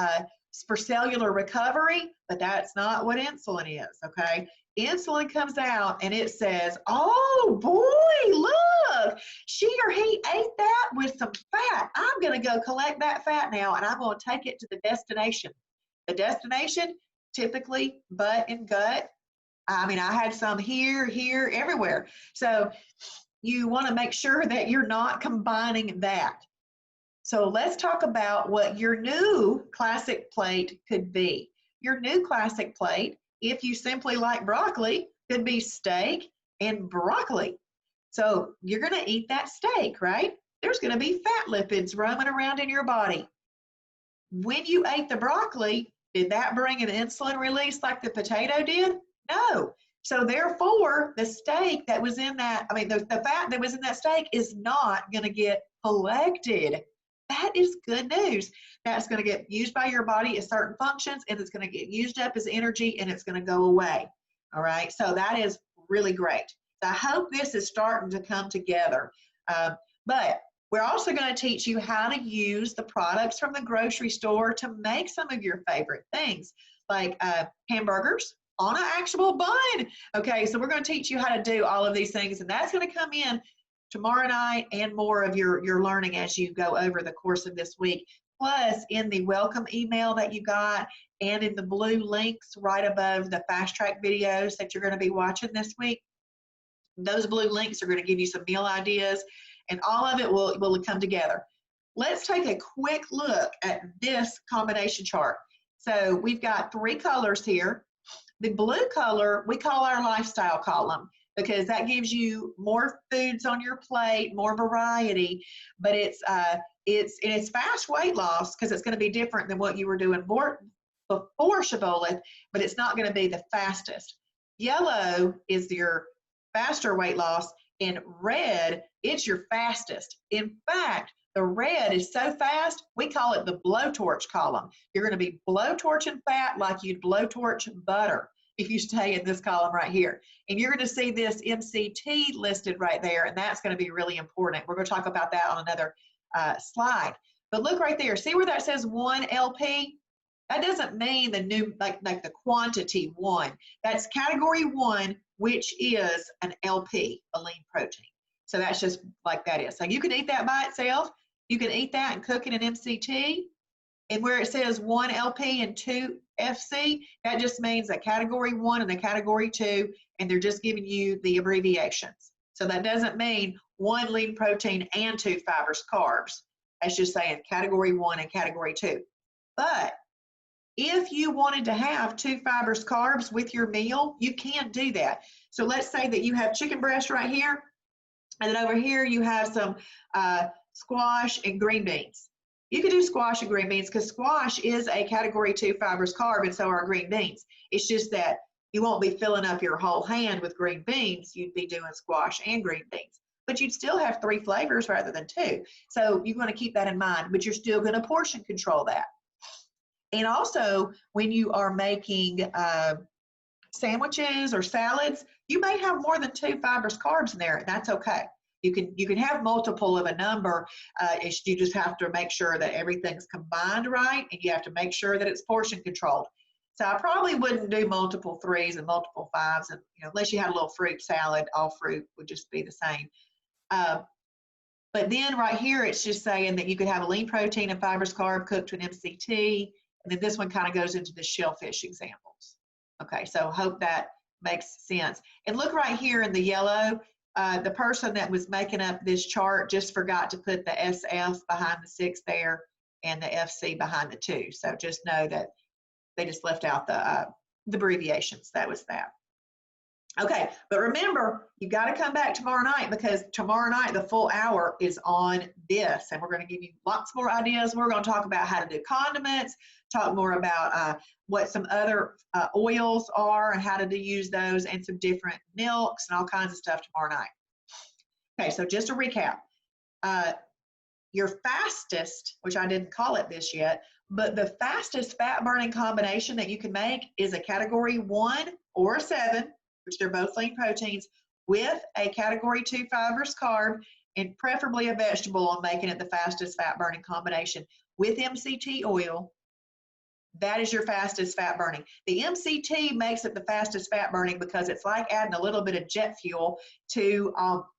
for cellular recovery, but that's not what insulin is, okay? Insulin comes out and it says, oh boy, look, she or he ate that with some fat. I'm going to go collect that fat now, and I'm going to take it to the destination. The destination, typically butt and gut. I mean, I had some here, everywhere. So you want to make sure that you're not combining that. So let's talk about what your new classic plate could be. Your new classic plate, if you simply like broccoli, could be steak and broccoli. So you're going to eat that steak, right? There's going to be fat lipids roaming around in your body. When you ate the broccoli, did that bring an insulin release like the potato did? No. So therefore, the steak that was in that, the fat that was in that steak is not going to get collected. That is good news. That's going to get used by your body as certain functions, and it's going to get used up as energy, and it's going to go away. All right. So that is really great. So I hope this is starting to come together. But we're also going to teach you how to use the products from the grocery store to make some of your favorite things, like hamburgers on an actual bun. Okay, so we're going to teach you how to do all of these things, and that's going to come in tomorrow night and more of your learning as you go over the course of this week. Plus, in the welcome email that you got and in the blue links right above the fast track videos that you're going to be watching this week, those blue links are going to give you some meal ideas, and all of it will come together. Let's take a quick look at this combination chart. So we've got 3 colors here. The blue color we call our lifestyle column because that gives you more foods on your plate, more variety, but it's fast weight loss because it's going to be different than what you were doing before Shibboleth, but it's not going to be the fastest. Yellow is your faster weight loss, and red, it's your fastest. In fact, the red is so fast, we call it the blowtorch column. You're going to be blowtorching fat like you'd blowtorch butter if you stay in this column right here. And you're going to see this MCT listed right there, and that's going to be really important. We're going to talk about that on another slide. But look right there. See where that says 1 LP? That doesn't mean the new, like the quantity 1. That's category 1, which is an LP, a lean protein. So that's just like that is. So you can eat that by itself. You can eat that and cook it in MCT. And where it says 1 LP and 2 FC, that just means a category 1 and a category 2, and they're just giving you the abbreviations. So that doesn't mean 1 lean protein and 2 fibrous carbs. That's just saying category 1 and category 2. But if you wanted to have 2 fibrous carbs with your meal, you can do that. So let's say that you have chicken breast right here, and then over here you have some squash and green beans. You can do squash and green beans because squash is a category 2 fibrous carb, and so are green beans. It's just that You won't be filling up your whole hand with green beans. You'd be doing squash and green beans. But you'd still have 3 flavors rather than 2. So you want to keep that in mind, but you're still going to portion control that. And also, when you are making sandwiches or salads, you may have more than 2 fibrous carbs in there, and that's okay. You can have multiple of a number. You just have to make sure that everything's combined right, and you have to make sure that it's portion controlled. So I probably wouldn't do multiple 3s and multiple 5s, and unless you had a little fruit salad, all fruit would just be the same. But then right here, it's just saying that you could have a lean protein and fibrous carb cooked to an MCT, and then this one kind of goes into the shellfish examples. Okay, so hope that makes sense. And look right here in the yellow, the person that was making up this chart just forgot to put the SF behind the 6 there and the FC behind the 2. So just know that they just left out the abbreviations. That was that. Okay, but remember, you got to come back tomorrow night, because tomorrow night the full hour is on this, and we're going to give you lots more ideas. We're going to talk about how to do condiments, talk more about what some other oils are and how to use those, and some different milks and all kinds of stuff tomorrow night. Okay, so just to recap, your fastest, which I didn't call it this yet, but the fastest fat burning combination that you can make is a category 1 or a 7, which they're both lean proteins, with a category 2 fibrous carb, and preferably a vegetable, on making it the fastest fat burning combination with MCT oil. That is your fastest fat burning. The MCT makes it the fastest fat burning because it's like adding a little bit of jet fuel to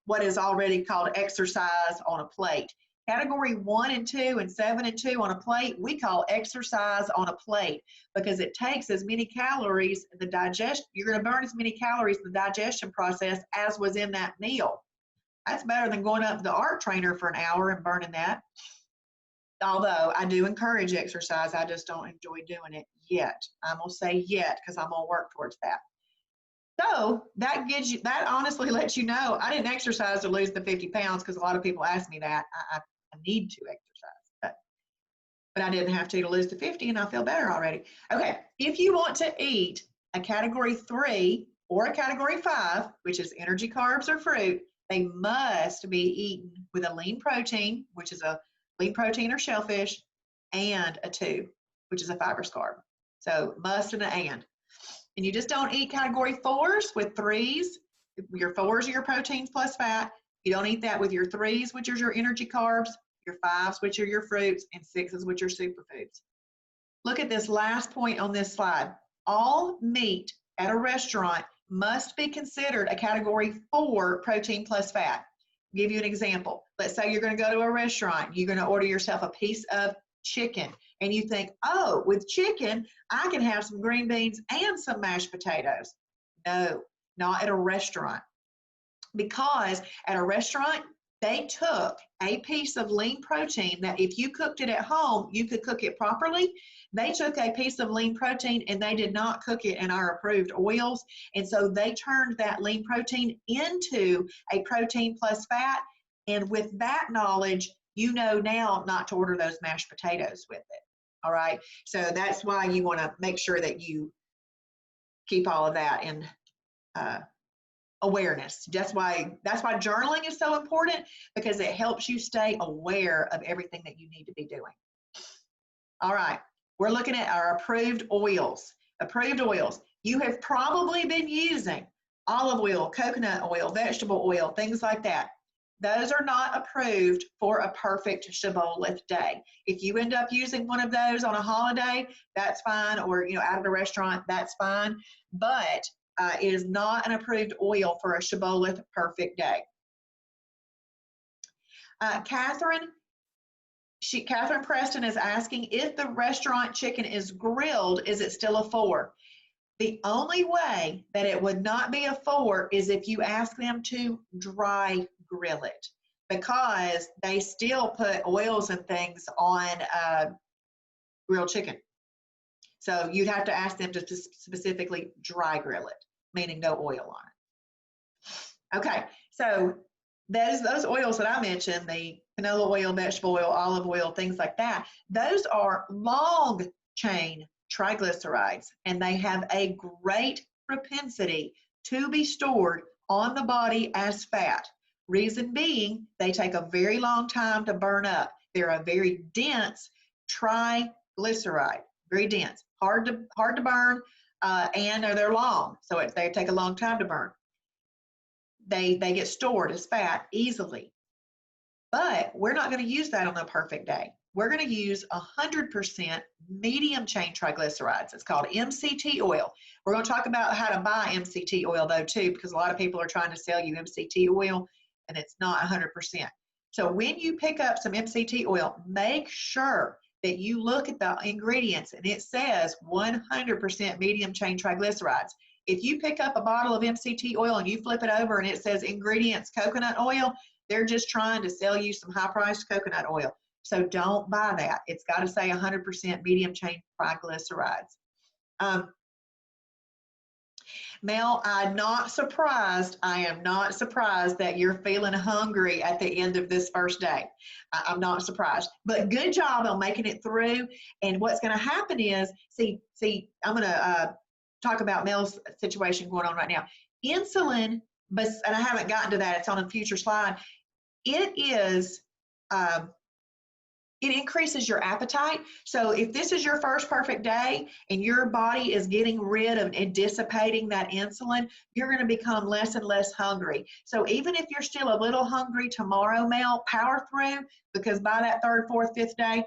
what is already called exercise on a plate. Category 1 and 2 and 7 and 2 on a plate, we call exercise on a plate, because it takes as many calories in the digestion. You're going to burn as many calories in the digestion process as was in that meal. That's better than going up to the art trainer for an hour and burning that. Although I do encourage exercise, I just don't enjoy doing it yet. I'm going to say yet, because I'm going to work towards that. So that gives you, that honestly lets you know I didn't exercise to lose the 50 pounds, because a lot of people ask me that. I need to exercise, but I didn't have to lose the 50, and I feel better already. Okay, if you want to eat a category 3 or a category 5, which is energy, carbs, or fruit, they must be eaten with a lean protein, which is a lean protein or shellfish, and a 2, which is a fibrous carb. So must and an and. And you just don't eat category 4s with 3s. Your 4s are your proteins plus fat. You don't eat that with your 3s, which are your energy carbs, your 5s, which are your fruits, and 6s, which are superfoods. Look at this last point on this slide. All meat at a restaurant must be considered a category 4 protein plus fat. I'll give you an example. Let's say you're going to go to a restaurant. You're going to order yourself a piece of chicken, and you think, oh, with chicken, I can have some green beans and some mashed potatoes. No, not at a restaurant. Because at a restaurant, they took a piece of lean protein that if you cooked it at home, you could cook it properly. They took a piece of lean protein and they did not cook it in our approved oils. And so they turned that lean protein into a protein plus fat. And with that knowledge, you know now not to order those mashed potatoes with it. All right. So that's why you want to make sure that you keep all of that in awareness. That's why journaling is so important, because it helps you stay aware of everything that you need to be doing. All right, we're looking at our approved oils. Approved oils. You have probably been using olive oil, coconut oil, vegetable oil, things like that. Those are not approved for a perfect Shibboleth day. If you end up using one of those on a holiday, that's fine, or out of the restaurant, that's fine. But it is not an approved oil for a Shibboleth perfect day. Catherine Preston is asking, if the restaurant chicken is grilled, is it still a 4? The only way that it would not be a 4 is if you ask them to dry grill it, because they still put oils and things on grilled chicken. So you'd have to ask them to specifically dry grill it, meaning no oil on it. Okay, so those oils that I mentioned, the canola oil, vegetable oil, olive oil, things like that, those are long chain triglycerides, and they have a great propensity to be stored on the body as fat. Reason being, they take a very long time to burn up. They're a very dense triglyceride, very dense, hard to burn, and they're long, so they take a long time to burn. They get stored as fat easily. But we're not going to use that on a perfect day. We're going to use 100% medium chain triglycerides. It's called MCT oil. We're going to talk about how to buy MCT oil though too, because a lot of people are trying to sell you MCT oil and it's not 100%. So when you pick up some MCT oil, make sure that you look at the ingredients and it says 100% medium chain triglycerides. If you pick up a bottle of MCT oil and you flip it over and it says ingredients coconut oil, they're just trying to sell you some high-priced coconut oil. So don't buy that. It's got to say 100% medium chain triglycerides. Mel, I'm not surprised. I am not surprised that you're feeling hungry at the end of this first day. I'm not surprised. But good job on making it through. And what's going to happen is, see, I'm going to talk about Mel's situation going on right now. Insulin, but and I haven't gotten to that. It's on a future slide. It increases your appetite. So if this is your first perfect day and your body is getting rid of and dissipating that insulin, you're going to become less and less hungry. So even if you're still a little hungry tomorrow, Mel, power through, because by that third, fourth, fifth day,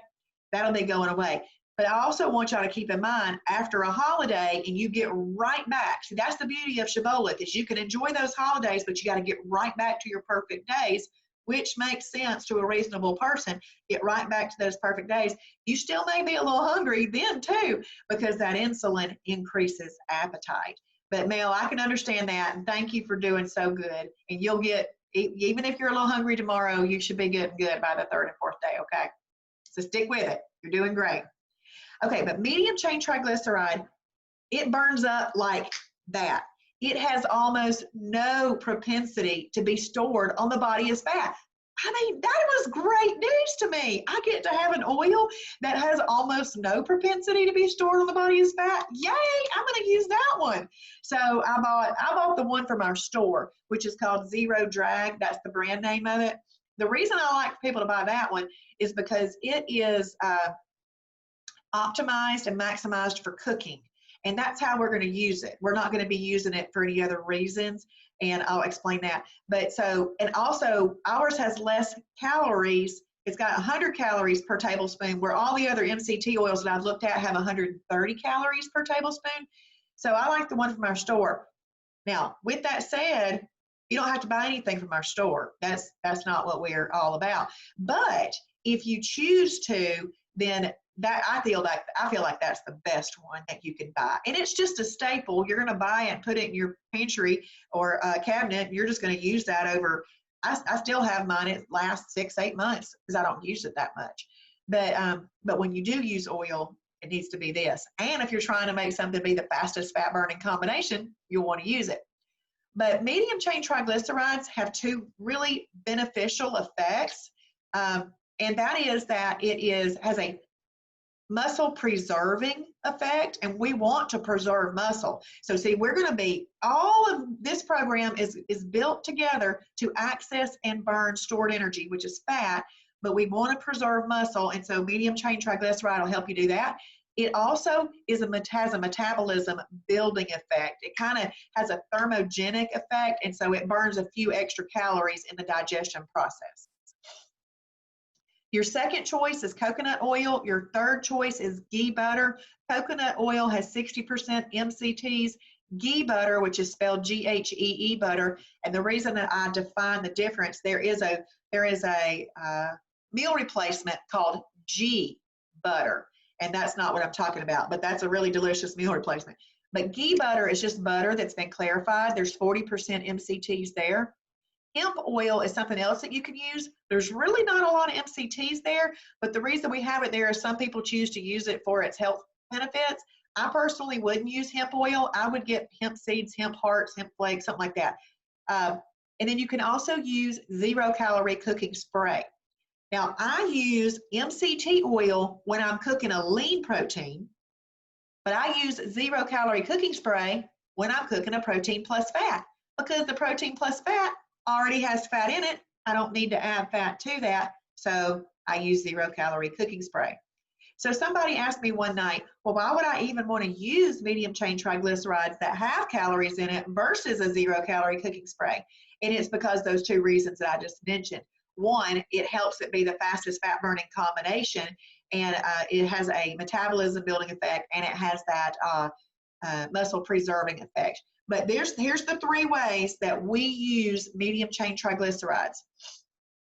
that'll be going away. But I also want y'all to keep in mind, after a holiday and you get right back, see, that's the beauty of Shibboleth, is you can enjoy those holidays, but you got to get right back to your perfect days, which makes sense to a reasonable person. Get right back to those perfect days. You still may be a little hungry then too, because that insulin increases appetite. But Mel, I can understand that, and thank you for doing so good. And you'll get, even if you're a little hungry tomorrow, you should be getting good by the third and fourth day, okay? So stick with it. You're doing great. Okay, but medium chain triglyceride, it burns up like that. It has almost no propensity to be stored on the body as fat. I mean, that was great news to me. I get to have an oil that has almost no propensity to be stored on the body as fat. Yay, I'm going to use that one. So I bought the one from our store, which is called Zero Drag. That's the brand name of it. The reason I like people to buy that one is because it is optimized and maximized for cooking. And that's how we're going to use it. We're not going to be using it for any other reasons, and I'll explain that. But so, and also ours has less calories. It's got 100 calories per tablespoon, where all the other MCT oils that I've looked at have 130 calories per tablespoon. So I like the one from our store. Now, with that said, you don't have to buy anything from our store. That's not what we're all about. But if you choose to, then that I feel like that's the best one that you can buy. And it's just a staple. You're going to buy it and put it in your pantry or cabinet. You're just going to use that over. I still have mine. It lasts 6-8 months because I don't use it that much. But when you do use oil, it needs to be this. And if you're trying to make something be the fastest fat burning combination, you'll want to use it. But medium chain triglycerides have two really beneficial effects. And that is that it has a muscle preserving effect, and we want to preserve muscle. So see, we're going to be, all of this program is built together to access and burn stored energy, which is fat, but we want to preserve muscle, and so medium chain triglyceride will help you do that. It also has a metabolism building effect. It kind of has a thermogenic effect, and so it burns a few extra calories in the digestion process. Your second choice is coconut oil. Your third choice is ghee butter. Coconut oil has 60% MCTs. Ghee butter, which is spelled G-H-E-E butter, and the reason that I define the difference, there is a meal replacement called ghee butter, and that's not what I'm talking about, but that's a really delicious meal replacement. But ghee butter is just butter that's been clarified. There's 40% MCTs there. Hemp oil is something else that you can use. There's really not a lot of MCTs there, but the reason we have it there is some people choose to use it for its health benefits. I personally wouldn't use hemp oil. I would get hemp seeds, hemp hearts, hemp flakes, something like that. And then you can also use 0-calorie cooking spray. Now, I use MCT oil when I'm cooking a lean protein, but I use 0-calorie cooking spray when I'm cooking a protein plus fat, because the protein plus fat already has fat in it. I don't need to add fat to that, so I use 0-calorie cooking spray. So somebody asked me one night, well, why would I even want to use medium chain triglycerides that have calories in it versus a 0-calorie cooking spray? And it's because those two reasons that I just mentioned. One, it helps it be the fastest fat burning combination, and it has a metabolism building effect, and it has that muscle preserving effect. But here's the 3 ways that we use medium chain triglycerides.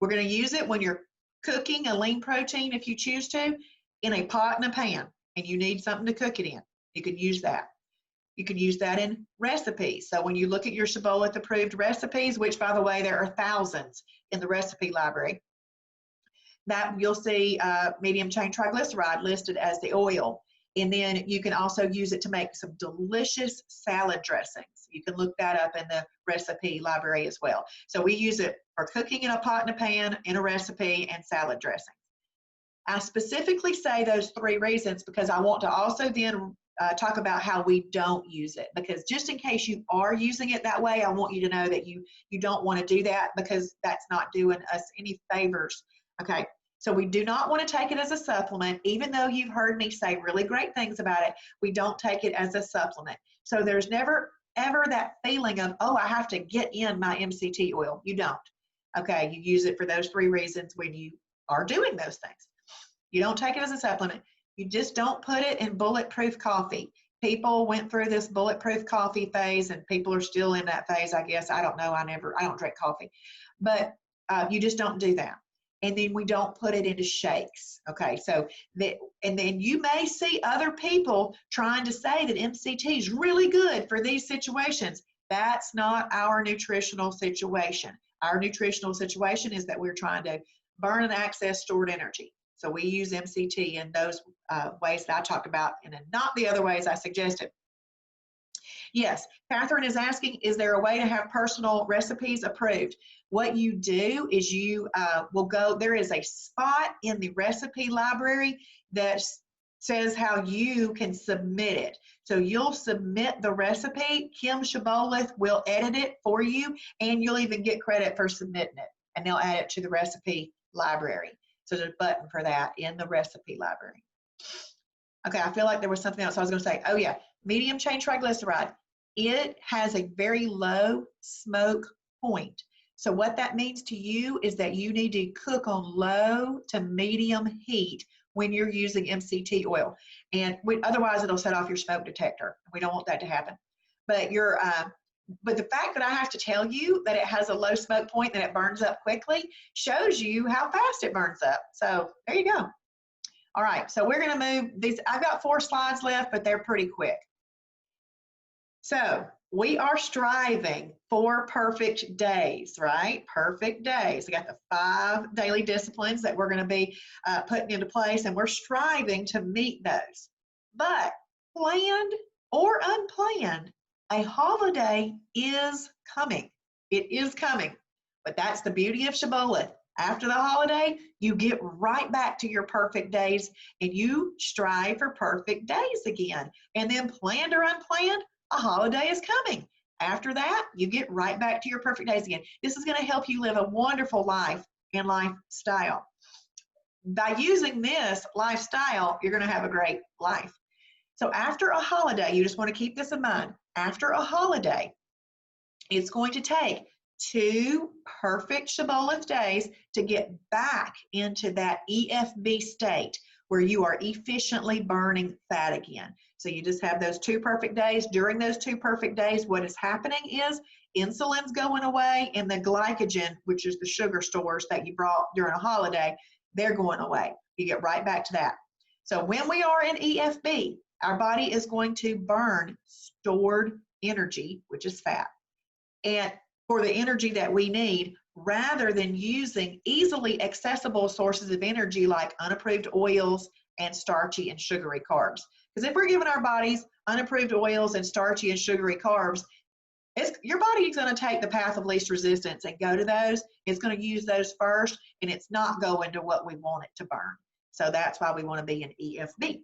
We're going to use it when you're cooking a lean protein, if you choose to, in a pot and a pan, and you need something to cook it in. You can use that. You can use that in recipes. So when you look at your Shibboleth approved recipes, which by the way, there are thousands in the recipe library, that you'll see medium chain triglyceride listed as the oil. And then you can also use it to make some delicious salad dressings. You can look that up in the recipe library as well. So we use it for cooking in a pot and a pan, in a recipe, and salad dressing. I specifically say those 3 reasons because I want to also then talk about how we don't use it, because just in case you are using it that way, I want you to know that you don't want to do that, because that's not doing us any favors. Okay, so we do not want to take it as a supplement, even though you've heard me say really great things about it. We don't take it as a supplement. So there's never ever that feeling of, oh, I have to get in my MCT oil. You don't. Okay, you use it for those 3 reasons when you are doing those things. You don't take it as a supplement. You just don't put it in bulletproof coffee. People went through this bulletproof coffee phase, and people are still in that phase, I guess. I don't know. I don't drink coffee. But you just don't do that. And then we don't put it into shakes. Okay, so and then you may see other people trying to say that MCT is really good for these situations. That's not our nutritional situation. Our nutritional situation is that we're trying to burn and access stored energy. So we use MCT in those ways that I talked about, and not the other ways I suggested. Yes, Catherine is asking, is there a way to have personal recipes approved? What you do is you will go, there is a spot in the recipe library that says how you can submit it. So you'll submit the recipe, Kim Shibboleth will edit it for you, and you'll even get credit for submitting it, and they'll add it to the recipe library. So there's a button for that in the recipe library. Okay, I feel like there was something else I was going to say. Oh yeah, medium chain triglyceride. It has a very low smoke point. So what that means to you is that you need to cook on low to medium heat when you're using MCT oil. And otherwise it'll set off your smoke detector. We don't want that to happen. But but the fact that I have to tell you that it has a low smoke point, that it burns up quickly, shows you how fast it burns up. So there you go. All right, so we're going to move these. I've got 4 slides left, but they're pretty quick. So we are striving for perfect days, right? Perfect days. We got the 5 daily disciplines that we're going to be putting into place, and we're striving to meet those. But planned or unplanned, a holiday is coming. It is coming. But that's the beauty of Shibboleth. After the holiday, you get right back to your perfect days, and you strive for perfect days again. And then planned or unplanned, a holiday is coming. After that, you get right back to your perfect days again. This is going to help you live a wonderful life and lifestyle. By using this lifestyle, you're going to have a great life. So after a holiday, you just want to keep this in mind. After a holiday, it's going to take 2 perfect Shibboleth days to get back into that EFB state where you are efficiently burning fat again. So you just have those 2 perfect days. During those 2 perfect days, what is happening is insulin's going away, and the glycogen, which is the sugar stores that you brought during a holiday, they're going away. You get right back to that. So when we are in EFB, our body is going to burn stored energy, which is fat, and for the energy that we need, rather than using easily accessible sources of energy like unapproved oils and starchy and sugary carbs. Because if we're giving our bodies unapproved oils and starchy and sugary carbs, your body is going to take the path of least resistance and go to those. It's going to use those first, and it's not going to what we want it to burn. So that's why we want to be in EFB.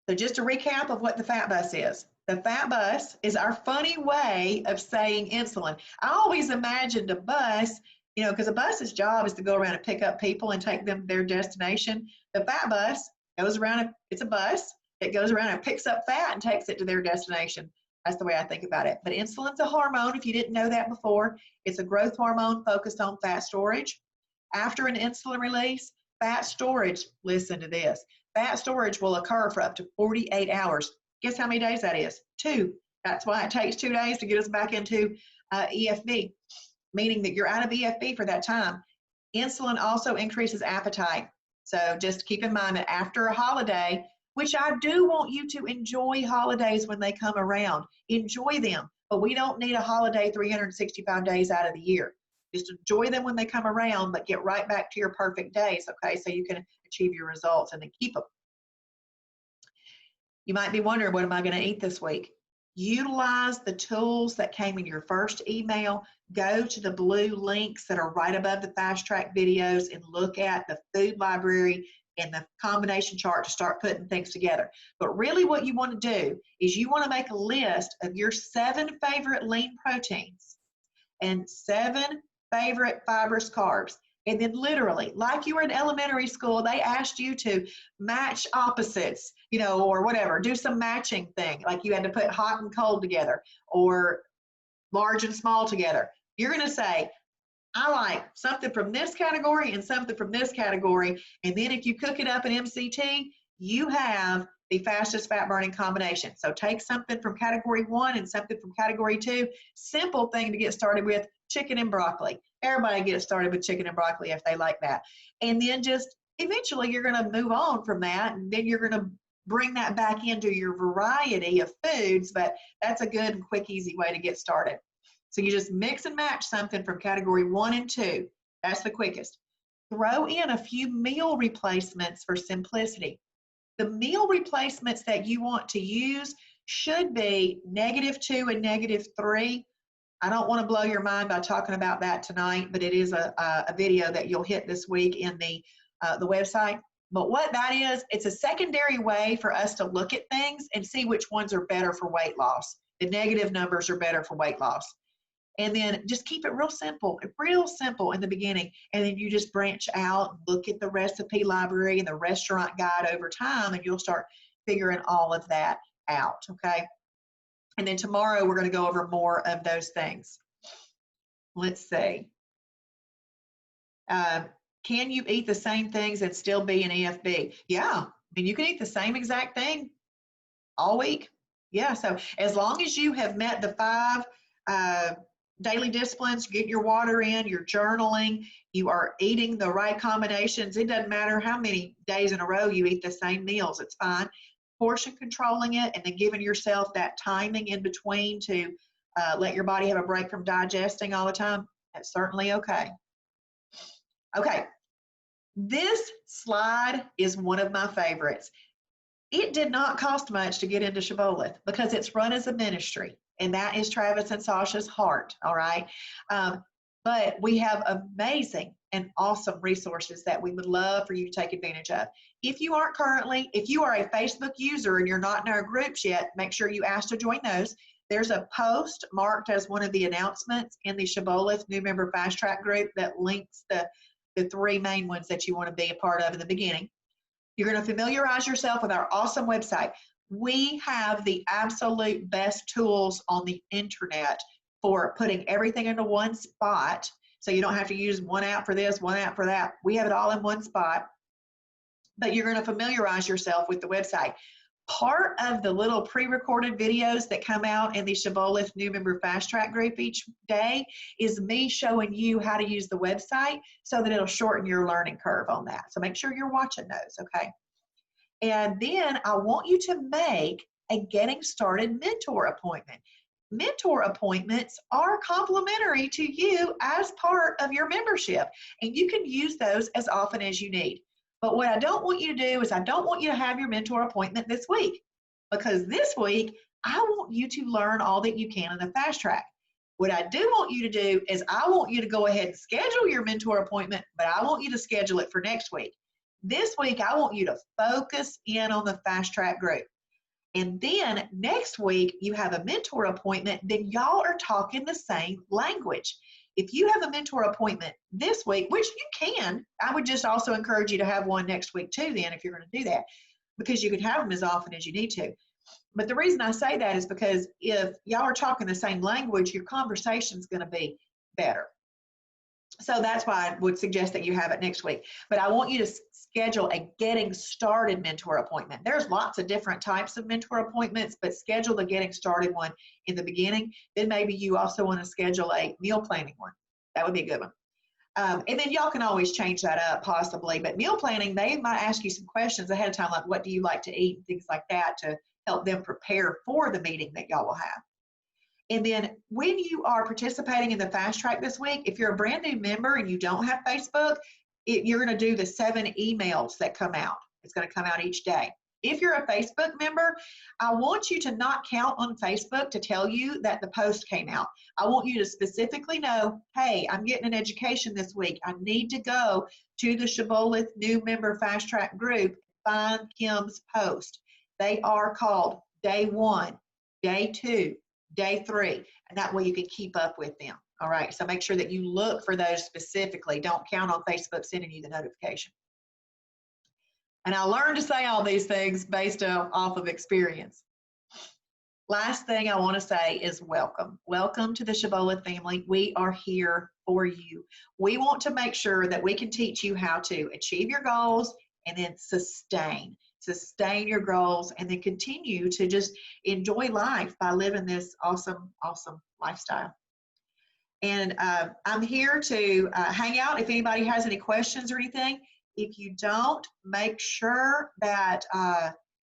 So just a recap of what the fat bus is. The fat bus is our funny way of saying insulin. I always imagined a bus, because a bus's job is to go around and pick up people and take them to their destination. The fat bus goes around, it's a bus, it goes around and picks up fat and takes it to their destination. That's the way I think about it. But insulin's a hormone, if you didn't know that before. It's a growth hormone focused on fat storage. After an insulin release, fat storage, listen to this, fat storage will occur for up to 48 hours. Guess how many days that is? 2. That's why it takes 2 days to get us back into EFB, meaning that you're out of EFB for that time. Insulin also increases appetite. So just keep in mind that after a holiday, which I do want you to enjoy holidays when they come around, enjoy them, but we don't need a holiday 365 days out of the year. Just enjoy them when they come around, but get right back to your perfect days, okay, so you can achieve your results and then keep them. You might be wondering, what am I going to eat this week? Utilize the tools that came in your first email. Go to the blue links that are right above the fast track videos and look at the food library and the combination chart to start putting things together. But really what you want to do is you want to make a list of your 7 favorite lean proteins and 7 favorite fibrous carbs. And then literally, like you were in elementary school, they asked you to match opposites, or whatever, do some matching thing. Like you had to put hot and cold together or large and small together. You're going to say, I like something from this category and something from this category. And then if you cook it up in MCT, you have the fastest fat burning combination. So take something from category 1 and something from category 2. Simple thing to get started with, chicken and broccoli. Everybody gets started with chicken and broccoli if they like that. And then just eventually you're going to move on from that, and then you're going to bring that back into your variety of foods, but that's a good and quick, easy way to get started. So you just mix and match something from category 1 and 2. That's the quickest. Throw in a few meal replacements for simplicity. The meal replacements that you want to use should be -2 and -3. I don't want to blow your mind by talking about that tonight, but it is a video that you'll hit this week in the website. But what that is, it's a secondary way for us to look at things and see which ones are better for weight loss. The negative numbers are better for weight loss. And then just keep it real simple in the beginning. And then you just branch out and look at the recipe library and the restaurant guide over time, and you'll start figuring all of that out, okay? And then tomorrow we're going to go over more of those things. Let's see. Can you eat the same things and still be an EFB? Yeah, I mean, you can eat the same exact thing all week. Yeah, so as long as you have met the 5 daily disciplines, get your water in, you're journaling, you are eating the right combinations. It doesn't matter how many days in a row you eat the same meals, it's fine. Portion controlling it and then giving yourself that timing in between to let your body have a break from digesting all the time, that's certainly okay. Okay, this slide is one of my favorites. It did not cost much to get into Shibboleth because it's run as a ministry, and that is Travis and Sasha's heart, all right? But we have amazing and awesome resources that we would love for you to take advantage of. If you are a Facebook user and you're not in our groups yet, make sure you ask to join those. There's a post marked as one of the announcements in the Shibboleth New Member Fast Track group that links the 3 main ones that you want to be a part of in the beginning. You're going to familiarize yourself with our awesome website. We have the absolute best tools on the internet for putting everything into one spot, so you don't have to use one app for this, one app for that. We have it all in one spot, but you're going to familiarize yourself with the website. Part of the little pre-recorded videos that come out in the Shibboleth New Member Fast Track group each day is me showing you how to use the website so that it'll shorten your learning curve on that. So make sure you're watching those, okay? And then I want you to make a getting started mentor appointment. Mentor appointments are complimentary to you as part of your membership, and you can use those as often as you need. But what I don't want you to do is I don't want you to have your mentor appointment this week, because this week I want you to learn all that you can in the fast track. What I do want you to do is I want you to go ahead and schedule your mentor appointment, but I want you to schedule it for next week. This week I want you to focus in on the fast track group. And then next week, you have a mentor appointment, then y'all are talking the same language. If you have a mentor appointment this week, which you can, I would just also encourage you to have one next week too, then, if you're going to do that, because you can have them as often as you need to. But the reason I say that is because if y'all are talking the same language, your conversation is going to be better. So that's why I would suggest that you have it next week. But I want you to schedule a getting started mentor appointment. There's lots of different types of mentor appointments, but schedule the getting started one in the beginning. Then maybe you also want to schedule a meal planning one. That would be a good one. And then y'all can always change that up possibly. But meal planning, they might ask you some questions ahead of time, like what do you like to eat and things like that, to help them prepare for the meeting that y'all will have. And then when you are participating in the fast track this week, if you're a brand new member and you don't have Facebook, you're going to do the 7 emails that come out. It's going to come out each day. If you're a Facebook member, I want you to not count on Facebook to tell you that the post came out. I want you to specifically know, hey, I'm getting an education this week. I need to go to the Shibboleth new member fast track group, find Kim's post. They are called day 1, day 2, day 3, and that way you can keep up with them. All right, so make sure that you look for those specifically. Don't count on Facebook sending you the notification. And I learned to say all these things based off of experience. Last thing I want to say is welcome. Welcome to the Shibboleth family. We are here for you. We want to make sure that we can teach you how to achieve your goals and then sustain your goals, and then continue to just enjoy life by living this awesome, awesome lifestyle. And I'm here to hang out if anybody has any questions or anything. If you don't, make sure that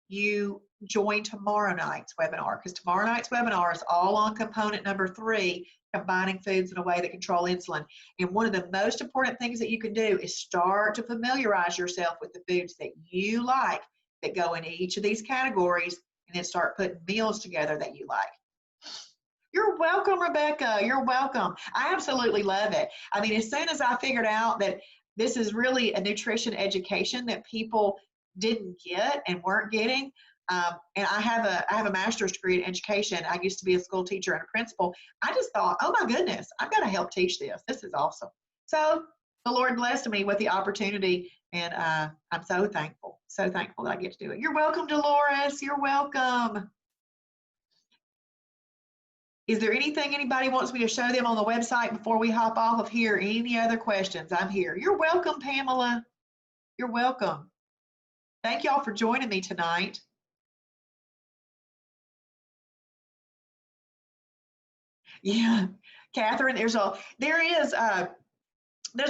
you join tomorrow night's webinar, because tomorrow night's webinar is all on component number 3, combining foods in a way that control insulin. And one of the most important things that you can do is start to familiarize yourself with the foods that you like that go into each of these categories, and then start putting meals together that you like. You're welcome, Rebecca. You're welcome. I absolutely love it. I mean, as soon as I figured out that this is really a nutrition education that people didn't get and weren't getting, and I have a master's degree in education. I used to be a school teacher and a principal. I just thought, oh my goodness, I've got to help teach this. This is awesome. So the Lord blessed me with the opportunity, and I'm so thankful that I get to do it. You're welcome, Dolores. You're welcome. Is there anything anybody wants me to show them on the website before we hop off of here? Any other questions? I'm here. You're welcome, Pamela. You're welcome. Thank y'all for joining me tonight. Yeah, Catherine, there's a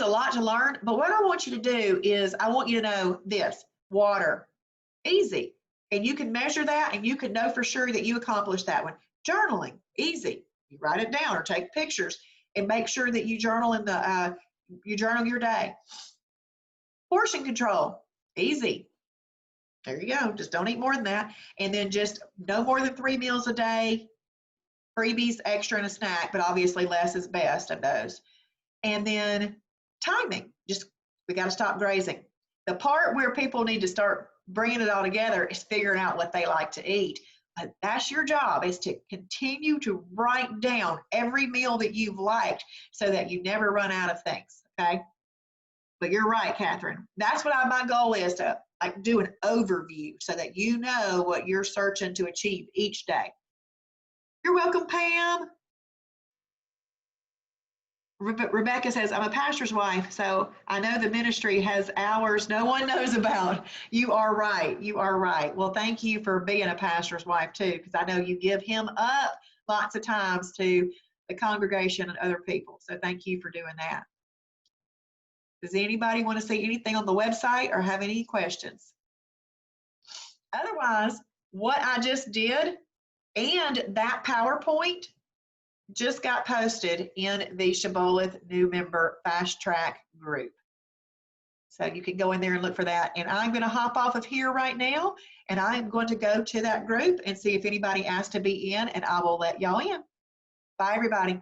lot to learn, but what I want you to do is I want you to know this: water, easy. And you can measure that, and you can know for sure that you accomplished that one. Journaling, easy. You write it down or take pictures and make sure that you journal you journal your day. Portion control, easy. There you go. Just don't eat more than that. And then just no more than 3 meals a day, freebies, extra, and a snack, but obviously less is best of those. And then timing, we got to stop grazing. The part where people need to start bringing it all together is figuring out what they like to eat. But that's your job, is to continue to write down every meal that you've liked so that you never run out of things, okay? But you're right, Catherine. That's what my goal is, to do an overview so that you know what you're searching to achieve each day. You're welcome, Pam. Rebecca says, I'm a pastor's wife, so I know the ministry has hours no one knows about. You are right. You are right. Well, thank you for being a pastor's wife, too, because I know you give him up lots of times to the congregation and other people. So thank you for doing that. Does anybody want to see anything on the website or have any questions? Otherwise, what I just did and that PowerPoint just got posted in the Shibboleth new member fast track group. So you can go in there and look for that. And I'm going to hop off of here right now, and I'm going to go to that group and see if anybody asked to be in, and I will let y'all in. Bye, everybody.